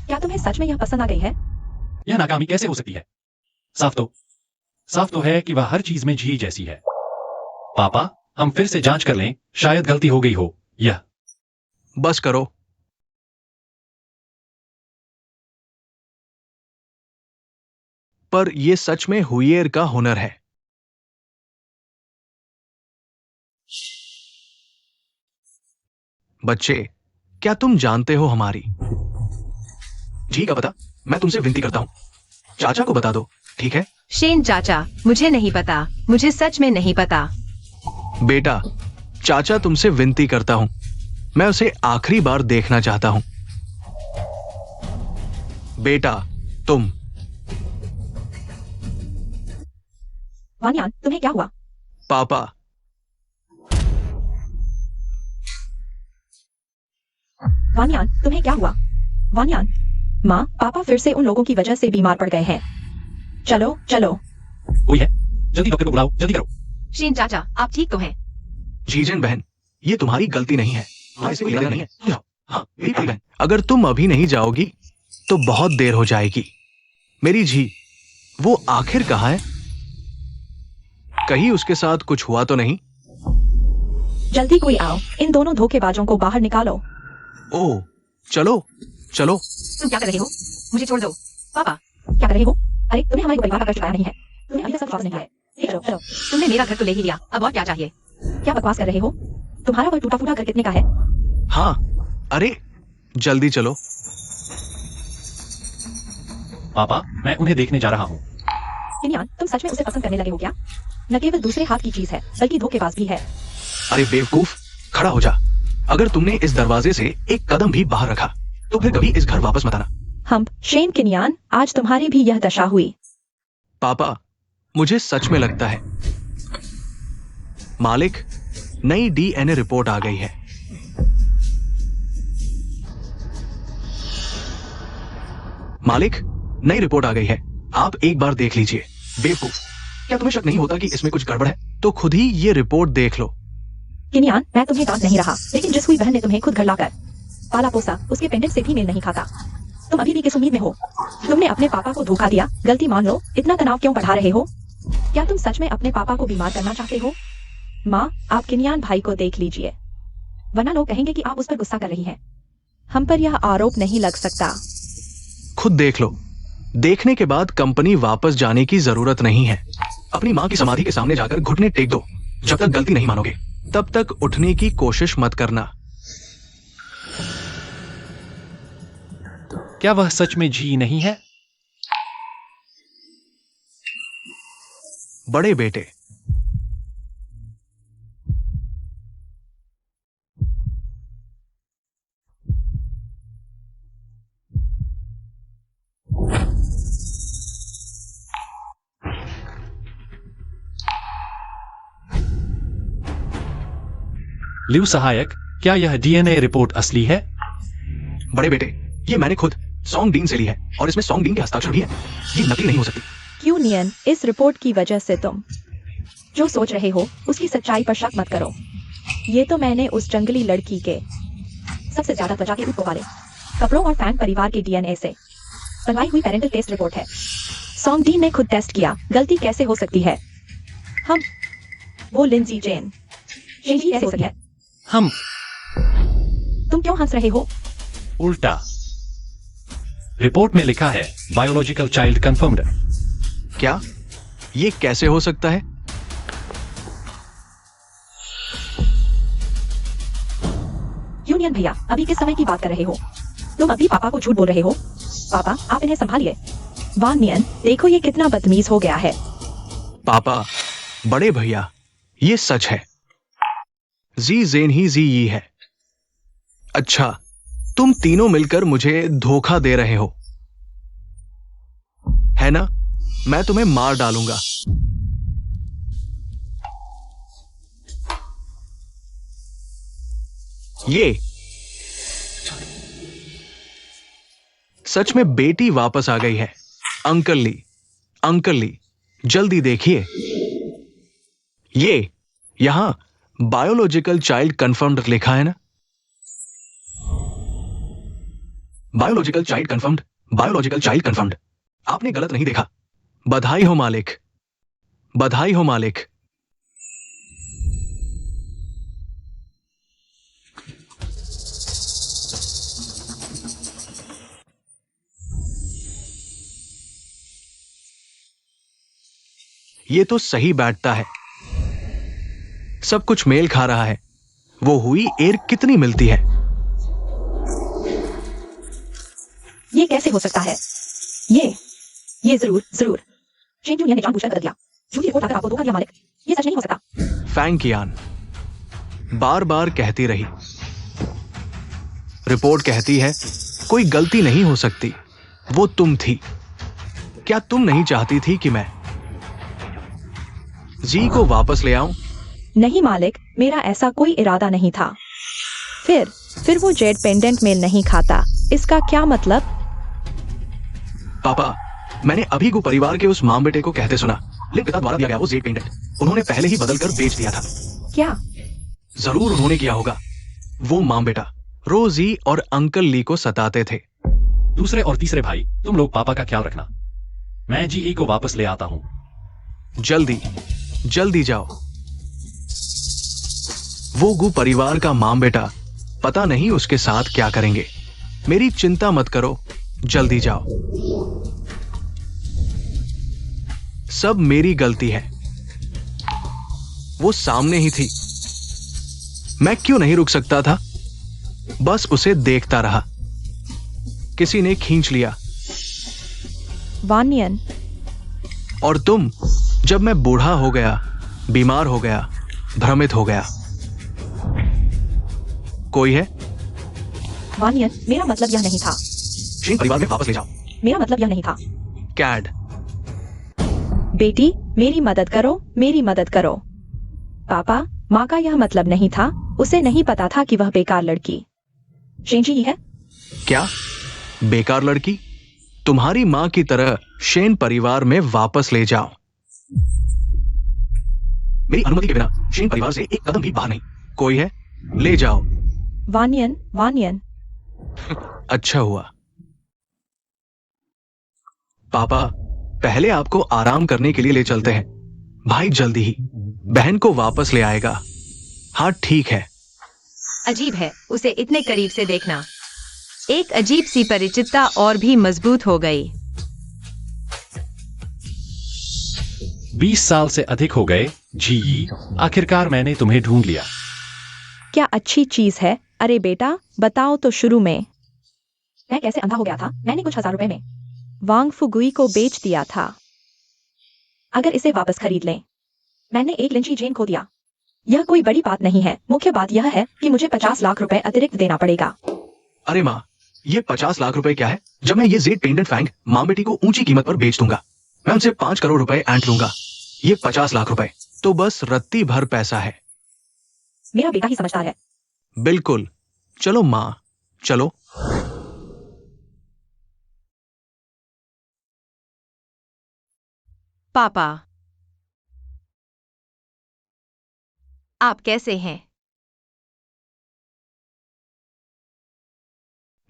क्या तुम्हें सच में यह पसंद आ गई है? यह नाकामी कैसे हो सकती है? साफ तो है कि वह हर चीज में जी जैसी है। पापा, हम फिर से जांच कर लें, शायद गलती हो गई हो। यह बस करो। पर यह सच में हुइयर का हुनर है। बच्चे, क्या तुम जानते हो हमारी जी का पता? मैं तुमसे विनती करता हूं, चाचा को बता दो, ठीक है? शेन चाचा, मुझे नहीं पता, मुझे सच में नहीं पता। बेटा, चाचा तुमसे विनती करता हूं, मैं उसे आखिरी बार देखना चाहता हूं। बेटा, तुम। वानियान, तुम्हें क्या हुआ? पापा। वानियान, तुम्हें क्या हुआ? वानियान, माँ, पापा फिर से उन लोगों की वजह से बीमार पड़ गए हैं। चलो चलो। कोई है? जल्दी डॉक्टर को बुलाओ, जल्दी करो। शेन चाचा, आप ठीक तो हैं? जीजन बहन, ये तुम्हारी गलती नहीं है। हाँ, इसे कोई इरादा नहीं है। जाओ। हाँ, मेरी प्यारी बहन, अगर तुम अभी नहीं जाओगी तो बहुत देर हो जाएगी। मेरी जी, वो आखिर कहाँ है? कहीं उसके साथ कुछ हुआ तो नहीं? जल्दी कोई आओ, इन दोनों धोखेबाजों को बाहर निकालो। ओह, चलो चलो। तुम क्या कर रहे हो? मुझे छोड़ दो। पापा, क्या कर रहे हो? अरे, तुम्हें हमारे परिवार का कष्ट उठाया नहीं है। तुमने अभी तक सब वापस नहीं किया है। चलो चलो। तुमने मेरा घर तो ले ही लिया, अब और क्या चाहिए? क्या बकवास कर रहे हो? तुम्हारा वो टूटा फूटा घर कितने का है? हाँ, अरे जल्दी चलो। पापा, मैं उन्हें देखने जा रहा हूँ। किनियान, तुम सच में उसे पसंद करने लगे हो क्या? न केवल दूसरे हाथ की चीज है, बल्कि धोखेबाज भी है। अरे बेवकूफ, खड़ा हो जा। अगर तुमने इस दरवाजे से एक कदम भी बाहर रखा तो फिर कभी इस घर वापस मत आना। हम शेन किनियान, आज तुम्हारी भी यह दशा हुई। पापा, मुझे सच में लगता है। मालिक, नई डीएनए रिपोर्ट आ गई है। मालिक, नई रिपोर्ट आ गई है, आप एक बार देख लीजिए। बेवकूफ, क्या तुम्हें शक नहीं होता कि इसमें कुछ गड़बड़ है? तो खुद ही ये रिपोर्ट देख लो। किनियान, मैं तुम्हें डांट नहीं रहा, लेकिन जिस हुई बहन ने तुम्हें खुद घर लाकर पाला पोसा, उसके पेंडेंट से भी मेल नहीं खाता। तुम अभी भी किस उम्मीद में हो? तुमने अपने पापा को धोखा दिया, गलती मान लो। इतना तनाव क्यों बढ़ा रहे हो? क्या तुम सच में अपने पापा को बीमार करना चाहते हो? माँ, आप किनियान भाई को देख लीजिए, वरना लोग कहेंगे कि आप उस पर गुस्सा कर रही हैं। हम पर यह आरोप नहीं लग सकता। खुद देख लो। देखने के बाद कंपनी वापस जाने की जरूरत नहीं है। अपनी माँ की समाधि के सामने जाकर घुटने टेक दो। जब तक गलती नहीं मानोगे तब तक उठने की कोशिश मत करना। क्या वह सच में जी नहीं है? बड़े बेटे, लिव सहायक, क्या यह डीएनए रिपोर्ट असली है? बड़े बेटे, ये मैंने खुद सॉन्ग डीन से ली है और इसमें सॉन्ग डीन के हस्ताक्षर भी है। ये नकली नहीं हो सकती। क्यों नियन, इस रिपोर्ट की वजह से तुम जो सोच रहे हो उसकी सच्चाई पर शक मत करो। ये तो मैंने उस जंगली लड़की के सबसे ज्यादा त्वचा के ऊपर वाले कपड़ों और फैन परिवार के डीएनए से बनवाई हुई पेरेंटल टेस्ट रिपोर्ट है। सॉन्ग डीन ने खुद टेस्ट किया, गलती कैसे हो सकती है? हम वो लिंजी जेन शेजी कैसे हो सकती है? हम तुम क्यों हंस रहे हो? उल्टा, रिपोर्ट में लिखा है बायोलॉजिकल चाइल्ड कंफर्म्ड। क्या ये कैसे हो सकता है? यूनियन भैया, अभी किस समय की बात कर रहे हो? तुम अभी पापा को झूठ बोल रहे हो। पापा, आप इन्हें संभालिए। वाह नियन, देखो ये कितना बदतमीज हो गया है। पापा, बड़े भैया, ये सच है। जी जेन ही जी यी है। अच्छा, तुम तीनों मिलकर मुझे धोखा दे रहे हो, है ना? मैं तुम्हें मार डालूंगा। ये सच में बेटी वापस आ गई है। अंकल ली, जल्दी देखिए। ये यहां बायोलॉजिकल चाइल्ड कंफर्म्ड लिखा है ना? Biological child confirmed, biological child confirmed. आपने गलत नहीं देखा। बधाई हो मालिक, बधाई हो मालिक। ये तो सही बैठता है, सब कुछ मेल खा रहा है। वो हुई एर कितनी मिलती है? ये कैसे हो सकता है? ये जरूर जरूर शेन जूनियर ने जानबूझकर गलत किया। झूठी रिपोर्ट लाकर आपको धोखा दिया मालिक। ये सच नहीं हो सकता। फैंग कियान बार बार कहती रही। रिपोर्ट कहती है कोई गलती नहीं हो सकती, वो तुम थी। क्या तुम नहीं चाहती थी कि मैं जी को वापस ले आऊं? नहीं मालिक, मेरा ऐसा कोई इरादा नहीं था। फिर वो जेड पेंडेंट मेल नहीं खाता, इसका क्या मतलब? पापा, मैंने अभी को परिवार के उस मां बेटे को कहते सुना, लेकिन पिता द्वारा दिया गया वो जेड पेंडेंट उन्होंने पहले ही बदल कर बेच दिया था। क्या? जरूर उन्होंने किया होगा। वो मां बेटा रोजी और अंकल ली को सताते थे। दूसरे और तीसरे भाई, तुम लोग पापा का ख्याल रखना। मैं जीई को वापस ले आता हूं। जल्दी जल्दी जाओ। वो गु परिवार का मां बेटा पता नहीं उसके साथ क्या करेंगे। मेरी चिंता मत करो, जल्दी जाओ। सब मेरी गलती है। वो सामने ही थी, मैं क्यों नहीं रुक सकता था? बस उसे देखता रहा। किसी ने खींच लिया। वानियन, और तुम, जब मैं बूढ़ा हो गया, बीमार हो गया, भ्रमित हो गया। कोई है? वानियन, मेरा मतलब यह नहीं था। शेन परिवार में वापस ले जाओ। मेरा मतलब यह नहीं था। कैड, बेटी मेरी मदद करो, मेरी मदद करो। पापा, माँ का यह मतलब नहीं था, उसे नहीं पता था कि वह बेकार लड़की। शेन जी है। क्या बेकार लड़की? तुम्हारी मां की तरह शेन परिवार में वापस ले जाओ। मेरी अनुमति के बिना शेन परिवार से एक कदम भी बाहर नहीं। कोई है? ले जाओ। वानियन, वानियन, अच्छा हुआ। पापा, पहले आपको आराम करने के लिए ले चलते हैं। भाई जल्दी ही बहन को वापस ले आएगा। हाँ ठीक है। अजीब है उसे इतने करीब से देखना। एक अजीब सी परिचितता और भी मजबूत हो गई। 20 साल से अधिक हो गए जीई, आखिरकार मैंने तुम्हें ढूंढ लिया। क्या अच्छी चीज है। अरे बेटा, बताओ तो शुरू में। मैं कैसे अंधा हो गया था? मैंने कुछ हजार रुपए में वांग फुगुई को बेच दिया था। अगर इसे वापस खरीद लें। मैंने एक लिंची जेन खो दिया। यह कोई बड़ी बात नहीं है। मुख्य बात यह है कि मुझे 50 लाख रुपए अतिरिक्त देना पड़ेगा। अरे माँ, ये 50 लाख रुपए क्या है? जब मैं ये जेड पेंडेंट फैंग मां बेटी को ऊंची कीमत पर बेच दूंगा, मैं उनसे 5 करोड़ रुपए ऐंठ लूंगा। ये 50 लाख रुपए तो बस रत्ती भर पैसा है। मेरा बेटा ही समझदार है। बिल्कुल। चलो माँ, चलो। पापा, आप कैसे हैं?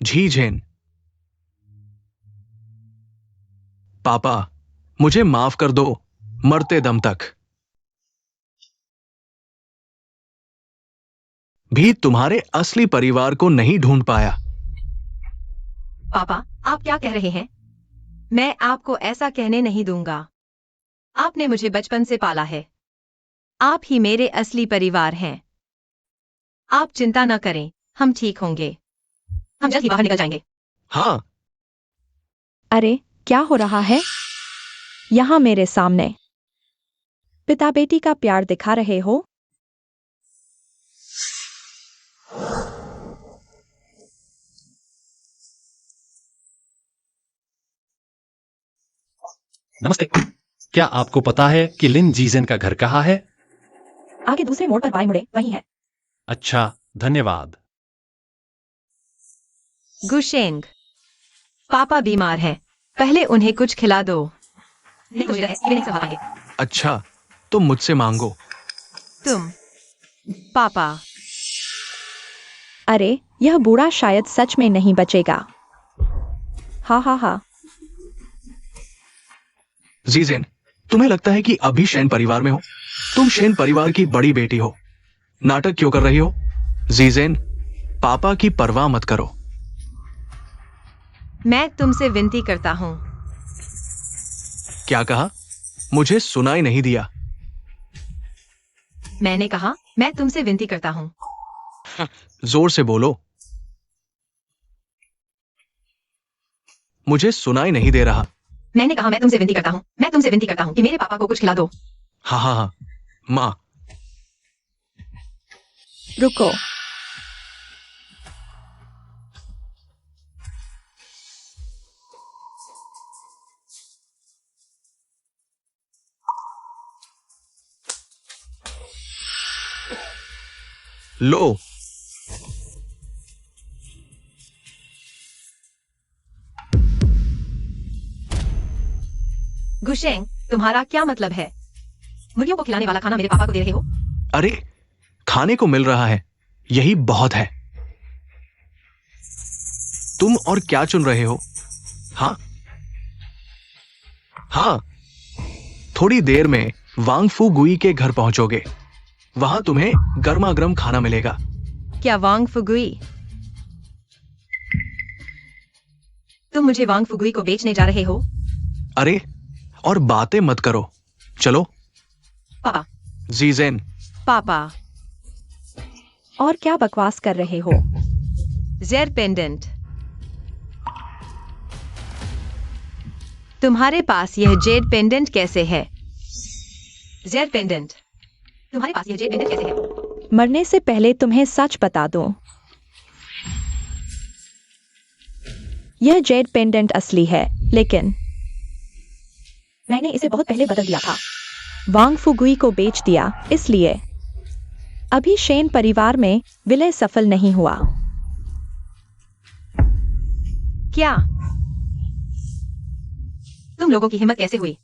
झीझेन, पापा मुझे माफ कर दो, मरते दम तक। भी तुम्हारे असली परिवार को नहीं ढूंढ पाया। पापा, आप क्या कह रहे हैं? मैं आपको ऐसा कहने नहीं दूंगा। आपने मुझे बचपन से पाला है। आप ही मेरे असली परिवार हैं। आप चिंता न करें, हम ठीक होंगे। हम जल्द ही बाहर निकल जाएंगे। हाँ, अरे क्या हो रहा है यहाँ मेरे सामने? पिता बेटी का प्यार दिखा रहे हो? नमस्ते। क्या आपको पता है कि लिन जीजेन का घर कहाँ है? आगे दूसरे मोड़ पर बाएं मुड़े, वही है। अच्छा, धन्यवाद। गुशेंग, पापा बीमार हैं। पहले उन्हें कुछ खिला दो। नहीं मुझे ये नहीं संभाल पाएंगे। अच्छा, तुम मुझसे मांगो। तुम, पापा, अरे यह बूढ़ा शायद सच में नहीं बचेगा। हाँ हाँ हाँ। जीजेन, तुम्हें लगता है कि अभी शेन परिवार में हो? तुम शेन परिवार की बड़ी बेटी हो। नाटक क्यों कर रही हो? जीजेन, पापा की परवाह मत करो। मैं तुमसे विनती करता हूँ। क्या कहा? मुझे सुनाई नहीं दिया। मैंने कहा मैं तुमसे विनती करता हूँ। जोर से बोलो। मुझे सुनाई नहीं दे रहा। मैंने कहा मैं तुमसे विनती करता हूँ, मैं तुमसे विनती करता हूँ कि मेरे पापा को कुछ खिला दो। हाँ हाँ हाँ, माँ। रुको। लो। गुशेंग, तुम्हारा क्या मतलब है? मुर्गियों को खिलाने वाला खाना मेरे पापा को दे रहे हो? अरे, खाने को मिल रहा है, यही बहुत है। तुम और क्या चुन रहे हो? हाँ हाँ, थोड़ी देर में वांग फू गुई के घर पहुंचोगे। वहां तुम्हें गर्मा गर्म खाना मिलेगा। क्या वांग फुगुई? तुम मुझे वांग फुगुई को बेचने जा रहे हो? अरे, और बातें मत करो, चलो। पापा। जीजेन। पापा। और क्या बकवास कर रहे हो? जेर पेंडेंट। तुम्हारे पास यह जेड पेंडेंट कैसे है? जेड पेंडेंट, तुम्हारे पास यह जेड पेंडेंट कैसे है? मरने से पहले तुम्हें सच बता दूं, यह जेड पेंडेंट असली है, लेकिन मैंने इसे बहुत पहले बदल दिया था। वांग फुगुई को बेच दिया, इसलिए अभी शेन परिवार में विलय सफल नहीं हुआ। क्या? तुम लोगों की हिम्मत कैसे हुई?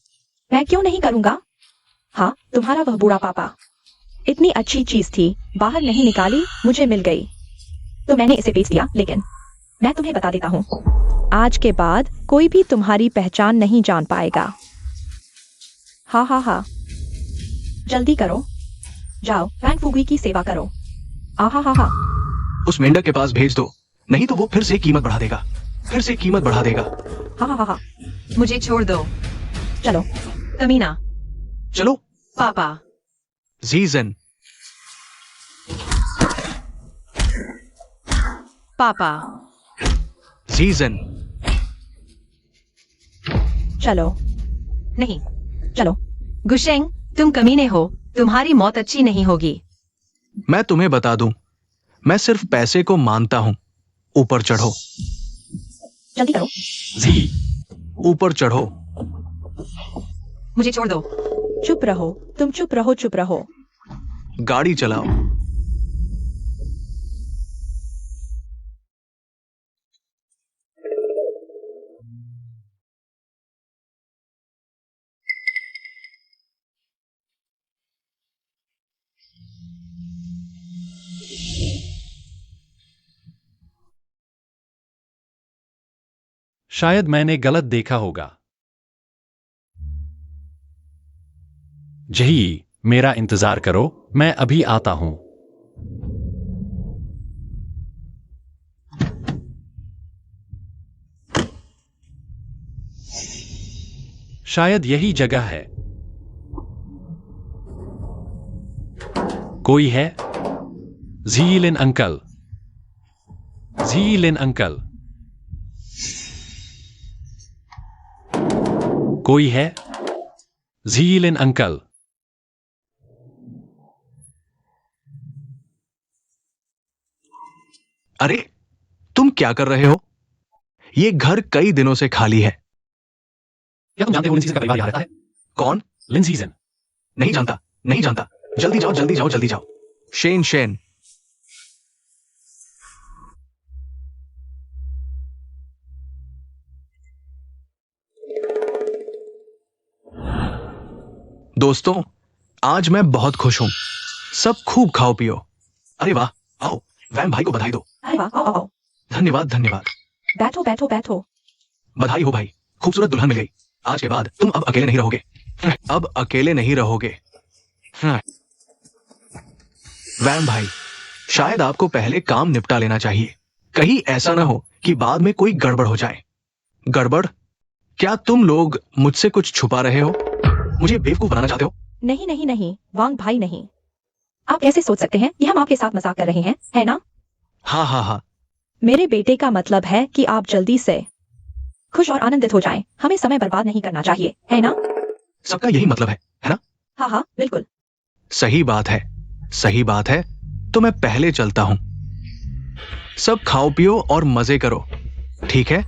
मैं क्यों नहीं करूंगा? हाँ, तुम्हारा वह बूढ़ा पापा। इतनी अच्छी चीज थी, बाहर नहीं निकाली, मुझे मिल गई, तो मैंने इसे बेच दिया। लेकिन मैं तुम्हें बता देता हूँ, आज के बाद कोई भी तुम्हारी पहचान नहीं जान पाएगा। हाँ हाँ हाँ। जल्दी करो, जाओ वांग फुगुई की सेवा करो। आहा हा हा। उस मेंढक के पास भेज दो, नहीं तो वो फिर से कीमत बढ़ा देगा, फिर से कीमत बढ़ा देगा। हा हा हा हा। मुझे छोड़ दो। चलो। कमीना। चलो। पापा। जीजन। पापा। जीजन। चलो। नहीं। चलो। गुशेंग, तुम कमीने हो, तुम्हारी मौत अच्छी नहीं होगी। मैं तुम्हें बता दूं, मैं सिर्फ पैसे को मानता हूं। ऊपर चढ़ो। जल्दी करो। जी। ऊपर चढ़ो। मुझे छोड़ दो। चुप रहो, तुम चुप रहो, चुप रहो। गाड़ी चलाओ। शायद मैंने गलत देखा होगा। जही, मेरा इंतजार करो, मैं अभी आता हूं। शायद यही जगह है। कोई है? झीलिन अंकल। झीलिन अंकल। कोई है? झीलिन अंकल। अरे, तुम क्या कर रहे हो? ये घर कई दिनों से खाली है। क्या तुम जानते हो लिन सीजन का परिवार यहाँ रहता है? कौन? लिन सीजन। नहीं जानता, नहीं जानता। जल्दी जाओ, जल्दी जाओ, जल्दी जाओ। Shane, Shane. दोस्तों, आज मैं बहुत खुश हूं। सब खूब खाओ पियो। अरे वाह, आओ, वैम भाई को बधाई दो। अरे वाह, आओ आओ आओ। धन्यवाद, धन्यवाद। बैठो बैठो बैठो। बधाई हो भाई, खूबसूरत दुल्हन मिल गई। आज के बाद तुम अब अकेले नहीं रहोगे। अब अकेले नहीं रहोगे। वैम भाई, शायद आपको पहले काम निपटा लेना चाहिए। कहीं ऐसा ना हो कि बाद में कोई गड़बड़ हो जाए। गड़बड़? क्या तुम लोग मुझसे कुछ छुपा रहे हो? मुझे बेवकूफ बनाना चाहते हो? नहीं नहीं नहीं वांग भाई नहीं। आप ऐसे सोच सकते हैं कि हम आपके साथ मजाक कर रहे हैं, है ना? हाँ हाँ हाँ। मेरे बेटे का मतलब है कि आप जल्दी से खुश और आनंदित हो जाएं। हमें समय बर्बाद नहीं करना चाहिए, है ना? सबका यही मतलब है ना? हाँ हाँ बिल्कुल। सही बात है, सही बात है। तो मैं पहले चलता हूं। सब खाओ पियो और मजे करो, ठीक है?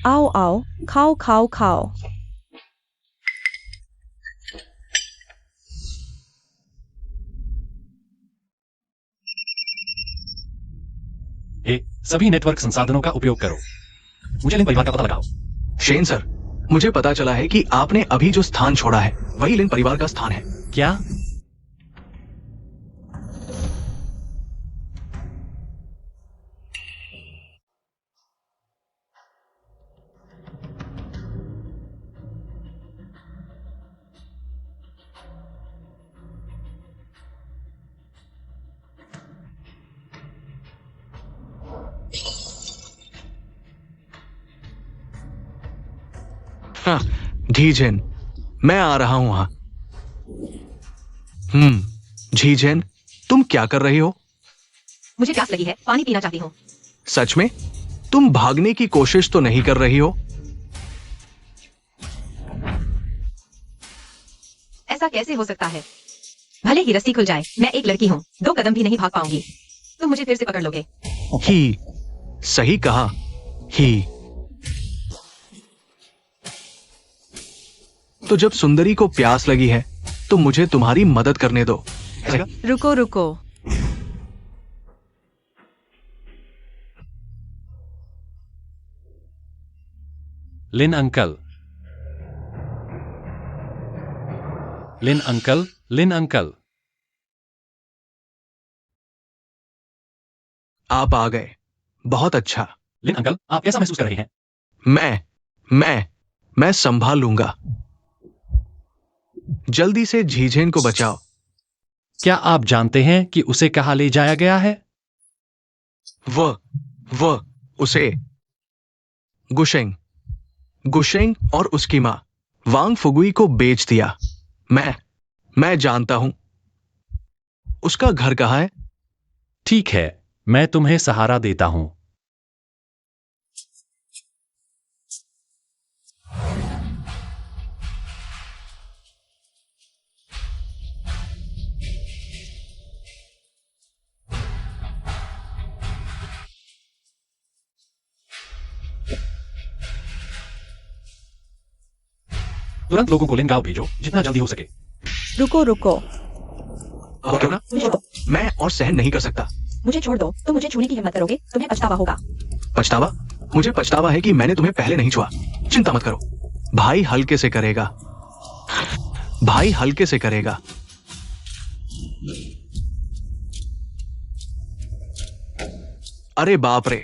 आओ आओ, खाओ खाओ खाओ। ए, सभी नेटवर्क संसाधनों का उपयोग करो। मुझे लिन परिवार का पता लगाओ। शेन सर, मुझे पता चला है कि आपने अभी जो स्थान छोड़ा है वही लिन परिवार का स्थान है। क्या? हाँ, झीझेन, मैं आ रहा हूं वहां। झीझेन, तुम क्या कर रही हो? मुझे प्यास लगी है, पानी पीना चाहती हूँ। सच में? तुम भागने की कोशिश तो नहीं कर रही हो? ऐसा कैसे हो सकता है? भले ही रस्सी खुल जाए, मैं एक लड़की हूँ, 2 कदम भी नहीं भाग पाऊंगी। तुम मुझे फिर से पकड़ लोगे। ही, सही कहा, ही। तो जब सुंदरी को प्यास लगी है तो मुझे तुम्हारी मदद करने दो। रुको रुको। लिन अंकल, लिन अंकल, लिन अंकल। आप आ गए, बहुत अच्छा। लिन अंकल, आप कैसा महसूस कर रहे हैं? मैं संभाल लूंगा। जल्दी से झीझेन को बचाओ। क्या आप जानते हैं कि उसे कहाँ ले जाया गया है? वो उसे गुशेंग और उसकी मां वांग फुगुई को बेच दिया। मैं जानता हूं। उसका घर कहाँ है? ठीक है, मैं तुम्हें सहारा देता हूं। तुरंत लोगों को लिन गांव भेजो, जितना जल्दी हो सके। रुको रुको। अब क्यों ना? मुझे छोड़ दो, मैं और सहन नहीं कर सकता। मुझे छोड़ दो। तुम मुझे छूने की हिम्मत करोगे, तुम्हें पछतावा होगा। पछतावा? मुझे पछतावा है कि मैंने तुम्हें पहले नहीं छुआ। चिंता मत करो, भाई हल्के से करेगा। भाई हल्के से करेगा। अरे बाप रे,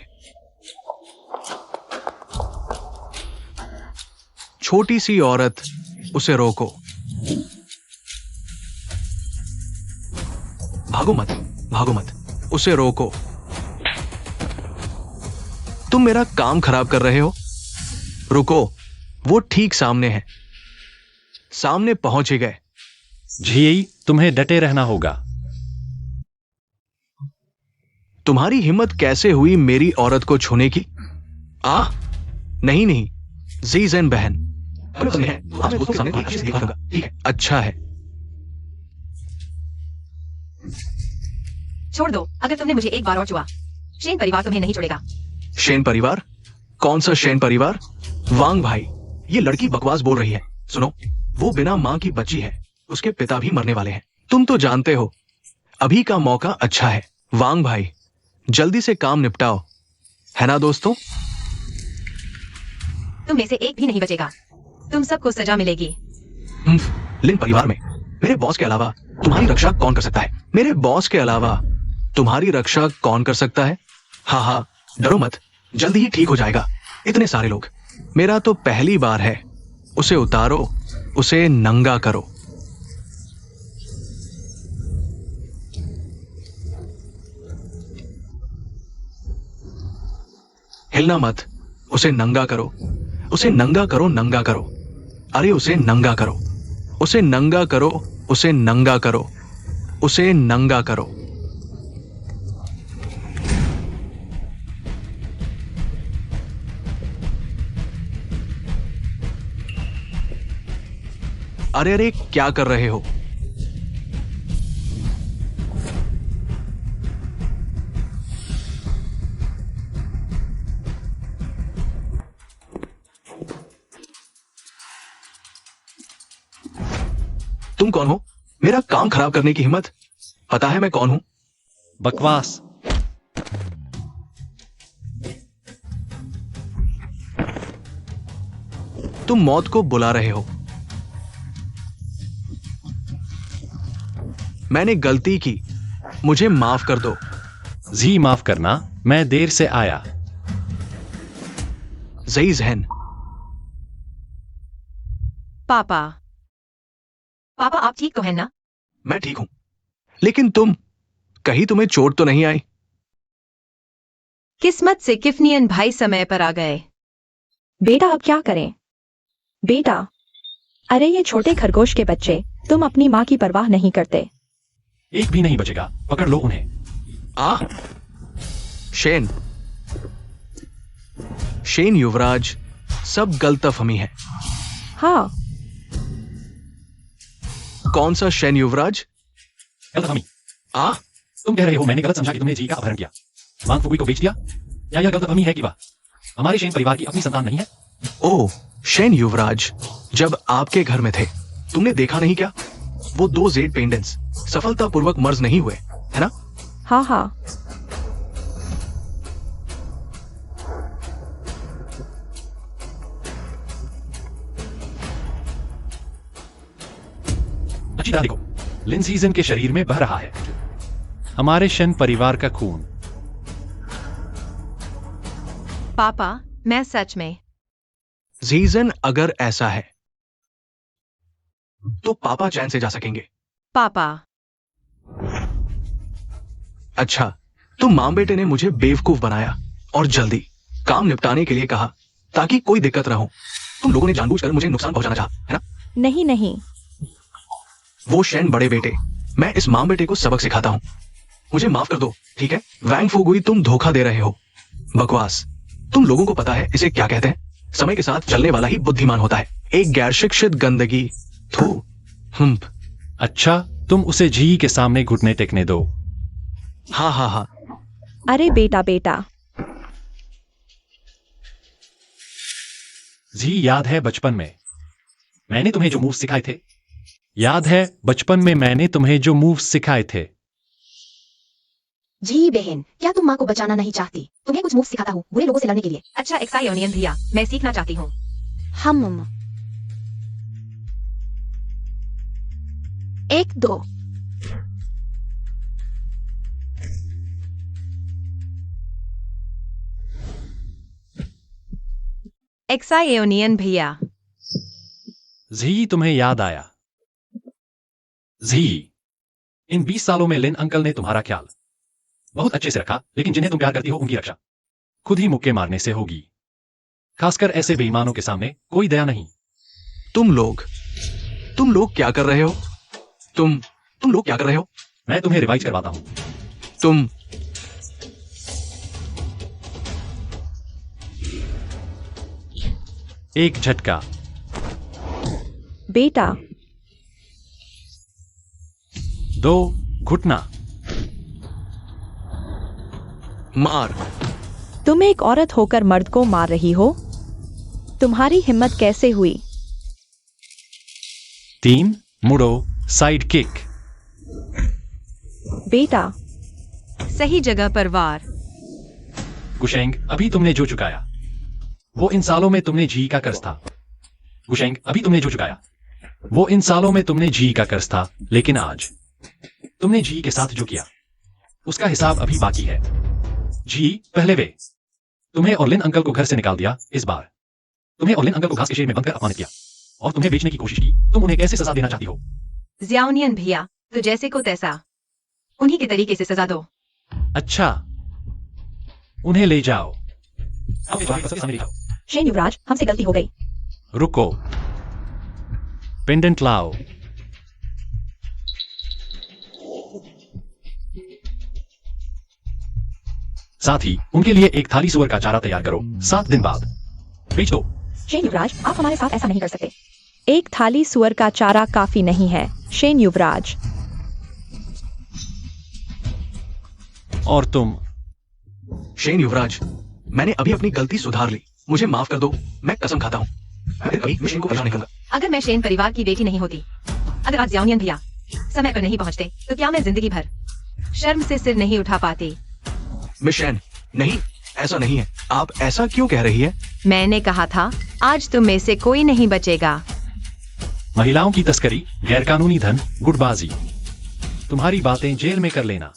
छोटी सी औरत, उसे रोको। भागो मत, उसे रोको। तुम मेरा काम खराब कर रहे हो। रुको, वो ठीक सामने है। सामने पहुंच ही गए। झी, तुम्हें डटे रहना होगा। तुम्हारी हिम्मत कैसे हुई मेरी औरत को छूने की? नहीं, जीज़ेन बहन। अच्छा है। छोड़ दो, अगर तुमने मुझे एक बार और छुआ, शेन परिवार तुम्हें नहीं छोड़ेगा। शेन परिवार? कौन सा शेन परिवार? वांग भाई, ये लड़की बकवास बोल रही है। सुनो, वो बिना मां की बच्ची है, उसके पिता भी मरने वाले हैं। तुम तो जानते हो, अभी का मौका अच्छा है। वांग भाई, जल्दी से काम निपटाओ, है ना दोस्तों? तुम में से एक भी नहीं बचेगा। तुम सबको सजा मिलेगी। लिन परिवार में मेरे बॉस के अलावा तुम्हारी रक्षा कौन कर सकता है? मेरे बॉस के अलावा तुम्हारी रक्षा कौन कर सकता है? हाँ हाँ, डरो मत, जल्दी ही ठीक हो जाएगा। इतने सारे लोग। मेरा तो पहली बार है। उसे उतारो, उसे नंगा करो। हिलना मत, उसे नंगा करो, उसे नंगा करो, नंगा करो। अरे उसे नंगा करो, उसे नंगा करो, उसे नंगा करो, उसे नंगा करो। अरे अरे, क्या कर रहे हो? तुम कौन हो? मेरा काम खराब करने की हिम्मत? पता है मैं कौन हूं? बकवास। तुम मौत को बुला रहे हो। मैंने गलती की, मुझे माफ कर दो। जी माफ करना, मैं देर से आया। ज़ईज़हन। पापा। पापा आप ठीक तो हैं ना? मैं ठीक हूं, लेकिन तुम, कहीं तुम्हें चोट तो नहीं आई? किस्मत से किफनियन भाई समय पर आ गए। बेटा अब क्या करें? बेटा, अरे ये छोटे खरगोश के बच्चे, तुम अपनी माँ की परवाह नहीं करते। एक भी नहीं बचेगा, पकड़ लो उन्हें। शेन, शेन युवराज, सब गलतफहमी है। हाँ, कौन सा शेन युवराज? गलतफहमी। तुम कह रहे हो मैंने गलत समझा कि तुमने जी का अपहरण किया, वांग फुगुई को बेच दिया, या यह गलतफहमी है कि वह हमारे शेन परिवार की अपनी संतान नहीं है? ओह, शेन युवराज, जब आपके घर में थे, तुमने देखा नहीं क्या? वो 2 जेड पेंडेंट्स सफलतापूर्वक मर्ज नहीं हुए, है ना? हाँ हाँ। अच्छी तरह देखो, लिंसीजन के शरीर में बह रहा है हमारे शन परिवार का खून। पापा, मैं सच में। जीजन, अगर ऐसा है तो पापा चैन से जा सकेंगे। पापा। अच्छा, तो मां बेटे ने मुझे बेवकूफ बनाया और जल्दी काम निपटाने के लिए कहा ताकि कोई दिक्कत ना हो। तुम लोगों ने जानबूझकर मुझे नुकसान पहुंचाना चाहा, है ना? नहीं नहीं, वो शेन बड़े बेटे, मैं इस मां बेटे को सबक सिखाता हूं। मुझे माफ कर दो, ठीक है? वैंग फुगुई, तुम धोखा दे रहे हो। बकवास। तुम लोगों को पता है इसे क्या कहते हैं? समय के साथ चलने वाला ही बुद्धिमान होता है। एक गैर शिक्षित गंदगी। थू। हम्प। अच्छा, तुम उसे जी के सामने घुटने टेकने दो। हाँ हाँ हाँ। अरे बेटा बेटा, जी याद है बचपन में मैंने तुम्हें जो मूव सिखाए थे? याद है बचपन में मैंने तुम्हें जो मूव सिखाए थे? जी बहन, क्या तुम माँ को बचाना नहीं चाहती? तुम्हें कुछ मूव सिखाता हूँ बुरे लोगों से लड़ने के लिए। अच्छा एक्सायोनियन भैया, मैं सीखना चाहती हूँ। हम 1 2। एक्सायोनियन भैया। जी तुम्हें याद आया? जी, इन 20 सालों में लिन अंकल ने तुम्हारा ख्याल बहुत अच्छे से रखा, लेकिन जिन्हें तुम प्यार करती हो उनकी रक्षा खुद ही मुक्के मारने से होगी। खासकर ऐसे बेईमानों के सामने कोई दया नहीं। तुम लोग क्या कर रहे हो? तुम लोग क्या कर रहे हो? मैं तुम्हें रिवाइज करवाता हूं। तुम एक झटका, बेटा 2 घुटना। मार। तुम एक औरत होकर मर्द को मार रही हो? तुम्हारी हिम्मत कैसे हुई? 3 मुड़ो, साइड किक। बेटा सही जगह पर वार। गुशेंग, अभी तुमने जो चुकाया वो इन सालों में तुमने जी का कर्ज था। गुशेंग, अभी तुमने जो चुकाया वो इन सालों में तुमने जी का कर्ज था, लेकिन आज तुमने जी के साथ जो किया उसका हिसाब अभी बाकी है। जी पहले वे तुम्हें और लिन अंकल को घर से निकाल दिया। इस बार तुम्हें और लिन अंकल को घास के शेड में बंद कर अपमानित किया और तुम्हें बेचने की कोशिश की। तुम उन्हें कैसे सजा देना चाहती हो? जियाओनियन भैया, तो जैसे को तैसा, उन्हीं के तरीके से सजा दो। अच्छा, उन्हें ले जाओ। अब तुम्हारी पसंद के सामने ले जाओ। शेन युवराज, हमसे गलती हो गई। रुको, पेंडेंट लाओ। साथ ही उनके लिए एक थाली सुअर का चारा तैयार करो। 7 दिन बाद बेच दो। शेन युवराज, आप हमारे साथ ऐसा नहीं कर सकते। एक थाली सुअर का चारा काफी नहीं है, शेन युवराज। और तुम? शेन युवराज, मैंने अभी अपनी गलती सुधार ली, मुझे माफ कर दो। मैं कसम खाता हूँ मैं कभी शेन को परेशान नहीं करूंगा। अगर मैं शेन परिवार की बेटी नहीं होती, अगर आज जियाओनियन भैया समय पर नहीं पहुंचते, तो क्या मैं जिंदगी भर शर्म से सिर नहीं उठा पाती? मिस शेन, नहीं, ऐसा नहीं है। आप ऐसा क्यों कह रही है? मैंने कहा था, आज तुम में से कोई नहीं बचेगा। महिलाओं की तस्करी, गैरकानूनी धन, गुटबाजी, तुम्हारी बातें जेल में कर लेना।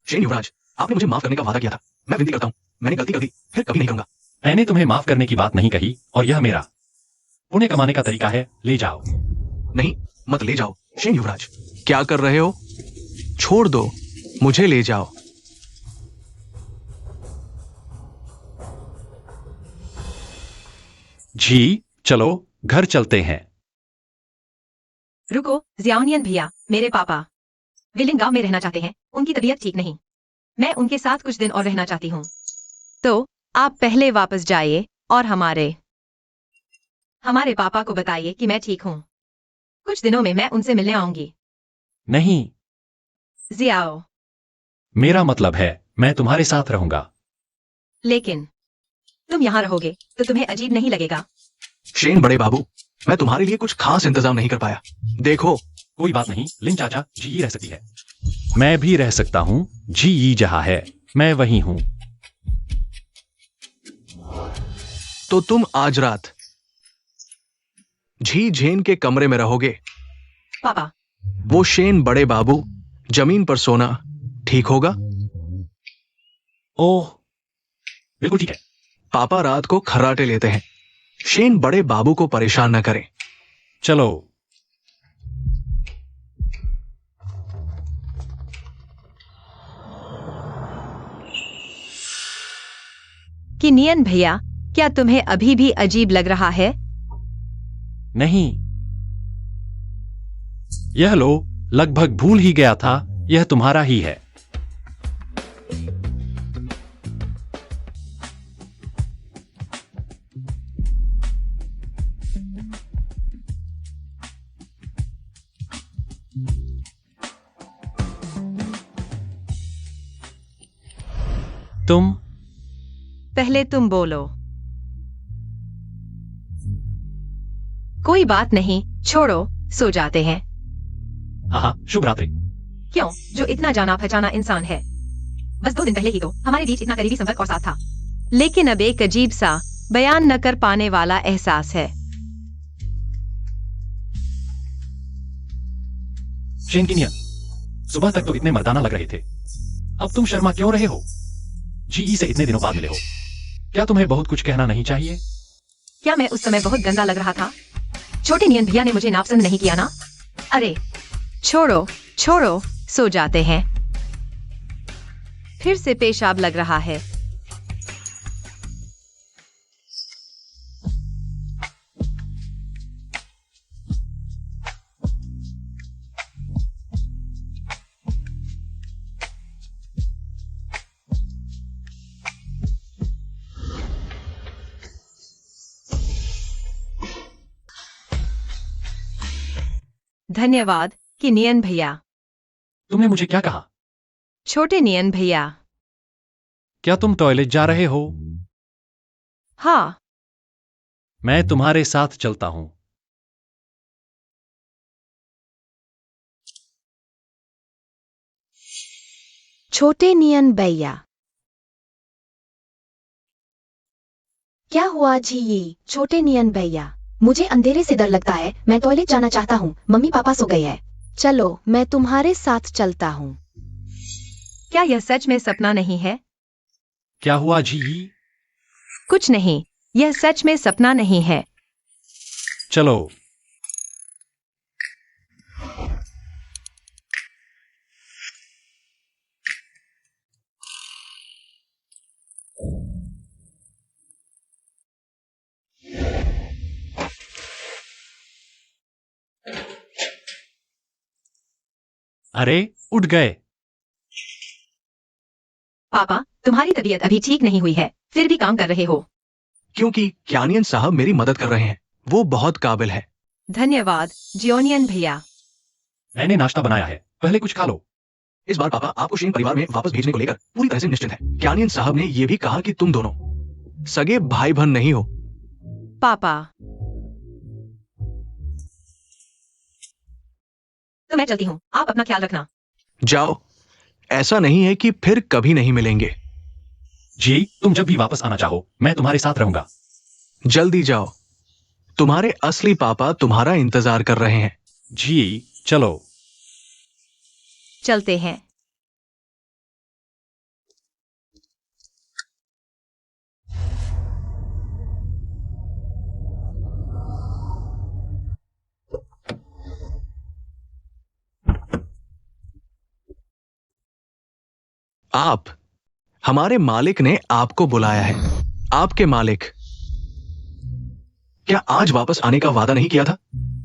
शेन युवराज, आपने मुझे माफ करने का वादा किया था। मैं विनती करता हूँ, मैंने गलती कर दी, फिर कभी नहीं करूंगा। मैंने तुम्हें माफ करने की बात नहीं कही और यह मेरा पुण्य कमाने का तरीका है। ले जाओ। नहीं, मत ले जाओ। शेन युवराज, क्या कर रहे हो? छोड़ दो, मुझे ले जाओ। जी चलो घर चलते हैं। रुको जियाओनियन भैया, मेरे पापा विलिंग गांव में रहना चाहते हैं। उनकी तबीयत ठीक नहीं, मैं उनके साथ कुछ दिन और रहना चाहती हूँ। तो आप पहले वापस जाइए और हमारे पापा को बताइए कि मैं ठीक हूँ। कुछ दिनों में मैं उनसे मिलने आऊंगी। नहीं, जियाओ। मेरा मतलब है मैं तुम्हारे साथ रहूंगा। लेकिन तुम यहाँ रहोगे तो तुम्हें अजीब नहीं लगेगा? शेन बड़े बाबू, मैं तुम्हारे लिए कुछ खास इंतजाम नहीं कर पाया। देखो, कोई बात नहीं, लिन चाचा जी रह सकती है। मैं भी रह सकता हूँ। जी जहाँ है मैं वहीं हूँ। तो तुम आज रात झी झेन के कमरे में रहोगे। पापा, वो शेन बड़े बाबू जमीन पर सोना ठीक होगा? ओह बिल्कुल ठीक है। पापा रात को खर्राटे लेते हैं। शेन बड़े बाबू को परेशान न करें। चलो। कि नियन भैया, क्या तुम्हें अभी भी अजीब लग रहा है? नहीं, यह लो, लगभग भूल ही गया था, यह तुम्हारा ही है। तुम पहले तुम बोलो। कोई बात नहीं, छोड़ो, सो जाते हैं। हाँ, शुभ रात्रि। क्यों? जो इतना जाना पहचाना इंसान है, बस 2 दिन पहले ही तो हमारे बीच इतना करीबी संपर्क और साथ था। लेकिन अब एक अजीब सा बयान न कर पाने वाला एहसास है। शेन की नियन, सुबह तक तो इतने मर्दाना लग रहे थे, अब तुम शर्मा क्यों रहे हो? जी से इतने दिनों बाद मिले हो, क्या तुम्हें बहुत कुछ कहना नहीं चाहिए? क्या मैं उस समय बहुत गंदा लग रहा था? छोटे नियन भैया ने मुझे नापसंद नहीं किया ना? अरे छोड़ो छोड़ो, सो जाते हैं। फिर से पेशाब लग रहा है। धन्यवाद कि नियन भैया। तुमने मुझे क्या कहा? छोटे नियन भैया। क्या तुम टॉयलेट जा रहे हो? हाँ। मैं तुम्हारे साथ चलता हूं। छोटे नियन भैया। क्या हुआ जी? छोटे नियन भैया, मुझे अंधेरे से डर लगता है, मैं टॉयलेट जाना चाहता हूँ, मम्मी पापा सो गए हैं। चलो, मैं तुम्हारे साथ चलता हूँ। क्या यह सच में सपना नहीं है? क्या हुआ जी? कुछ नहीं, यह सच में सपना नहीं है। चलो। अरे, उठ गए। पापा, तुम्हारी तबीयत अभी ठीक नहीं हुई है, फिर भी काम कर रहे हो। क्योंकि क्यानियन साहब मेरी मदद कर रहे हैं, वो बहुत काबिल है। धन्यवाद जियोनियन भैया। मैंने नाश्ता बनाया है, पहले कुछ खा लो। इस बार पापा आपको शेन परिवार में वापस भेजने को लेकर पूरी तरह से निश्चित है। क्यानियन साहब ने यह भी कहा कि तुम दोनों सगे भाई बहन नहीं हो। पापा, तो मैं चलती हूँ, आप अपना ख्याल रखना। जाओ, ऐसा नहीं है कि फिर कभी नहीं मिलेंगे। जी, तुम जब भी वापस आना चाहो, मैं तुम्हारे साथ रहूंगा। जल्दी जाओ, तुम्हारे असली पापा तुम्हारा इंतजार कर रहे हैं। जी, चलो। चलते हैं। आप, हमारे मालिक ने आपको बुलाया है। आपके मालिक, क्या आज वापस आने का वादा नहीं किया था?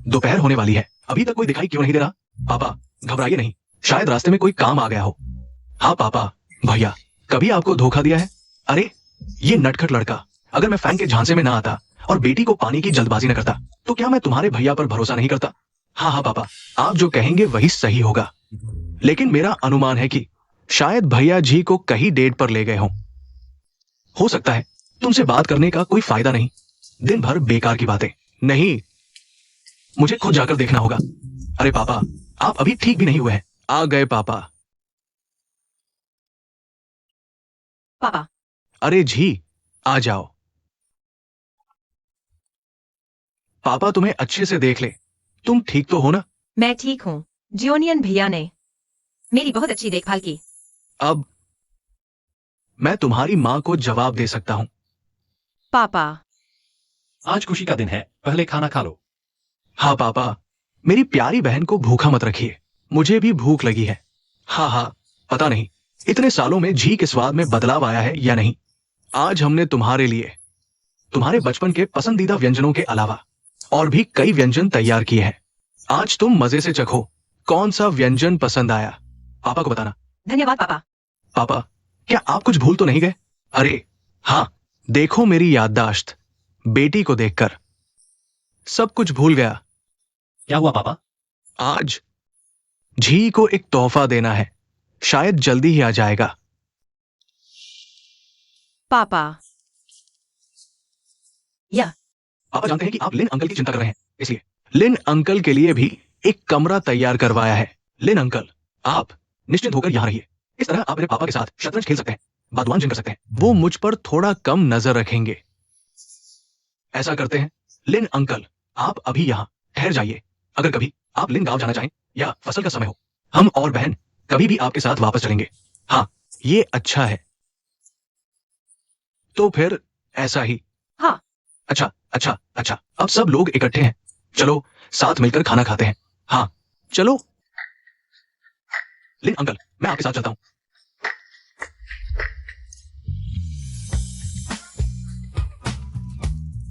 दोपहर होने वाली है, अभी तक कोई दिखाई क्यों नहीं दे रहा? पापा, घबराइए नहीं, शायद रास्ते में कोई काम आ गया हो। हाँ पापा, भैया, कभी आपको धोखा दिया है? अरे, ये नटखट लड़का, अगर मैं फैन के झांसे में ना आता और बेटी को पानी की जल्दबाजी न करता, तो क्या मैं तुम्हारे भैया पर भरोसा नहीं करता? हाँ हाँ पापा, आप जो कहेंगे वही सही होगा। लेकिन मेरा अनुमान है कि शायद भैया जी को कहीं डेट पर ले गए हों। हो सकता है तुमसे बात करने का कोई फायदा नहीं, दिन भर बेकार की बातें। नहीं, मुझे खुद जाकर देखना होगा। अरे पापा, आप अभी ठीक भी नहीं हुए हैं। आ गए पापा। पापा, अरे जी, आ जाओ। पापा तुम्हें अच्छे से देख ले, तुम ठीक तो हो ना? मैं ठीक हूँ। जियोनियन भैया ने मेरी बहुत अच्छी देखभाल की। अब मैं तुम्हारी माँ को जवाब दे सकता हूँ। पापा, आज खुशी का दिन है, पहले खाना खा लो। हाँ पापा, मेरी प्यारी बहन को भूखा मत रखिए, मुझे भी भूख लगी है। हाँ हाँ, पता नहीं इतने सालों में घी के स्वाद में बदलाव आया है या नहीं। आज हमने तुम्हारे लिए तुम्हारे बचपन के पसंदीदा व्यंजनों के अलावा और भी कई व्यंजन तैयार किए हैं। आज तुम मजे से चखो, कौन सा व्यंजन पसंद आया, पापा को बताना। धन्यवाद पापा। पापा, क्या आप कुछ भूल तो नहीं गए? अरे हाँ, देखो मेरी याददाश्त, बेटी को देखकर सब कुछ भूल गया। क्या हुआ पापा? आज झी को एक तोहफा देना है, शायद जल्दी ही आ जाएगा। पापा, या पापा जानते हैं कि आप लिन अंकल की चिंता कर रहे हैं, इसलिए लिन अंकल के लिए भी एक कमरा तैयार करवाया है। लिन अंकल, आप निश्चिंत होकर यहां रहिए। इस तरह आप मेरे पापा के साथ शतरंज खेल सकते हैं, बागवान जिन कर सकते हैं। वो मुझ पर थोड़ा कम नजर रखेंगे। ऐसा करते हैं, लिन अंकल, आप अभी यहां ठहर जाइए। अगर कभी आप लिन गांव जाना चाहें या फसल का समय हो, हम और बहन कभी भी आपके साथ वापस चलेंगे। हाँ, ये अच्छा है। तो फिर ऐसा ही। हाँ। अच्छा अच्छा अच्छा, अब सब लोग इकट्ठे हैं, चलो साथ मिलकर खाना खाते हैं। हाँ चलो। लिन अंकल, मैं आपके साथ चलता हूँ।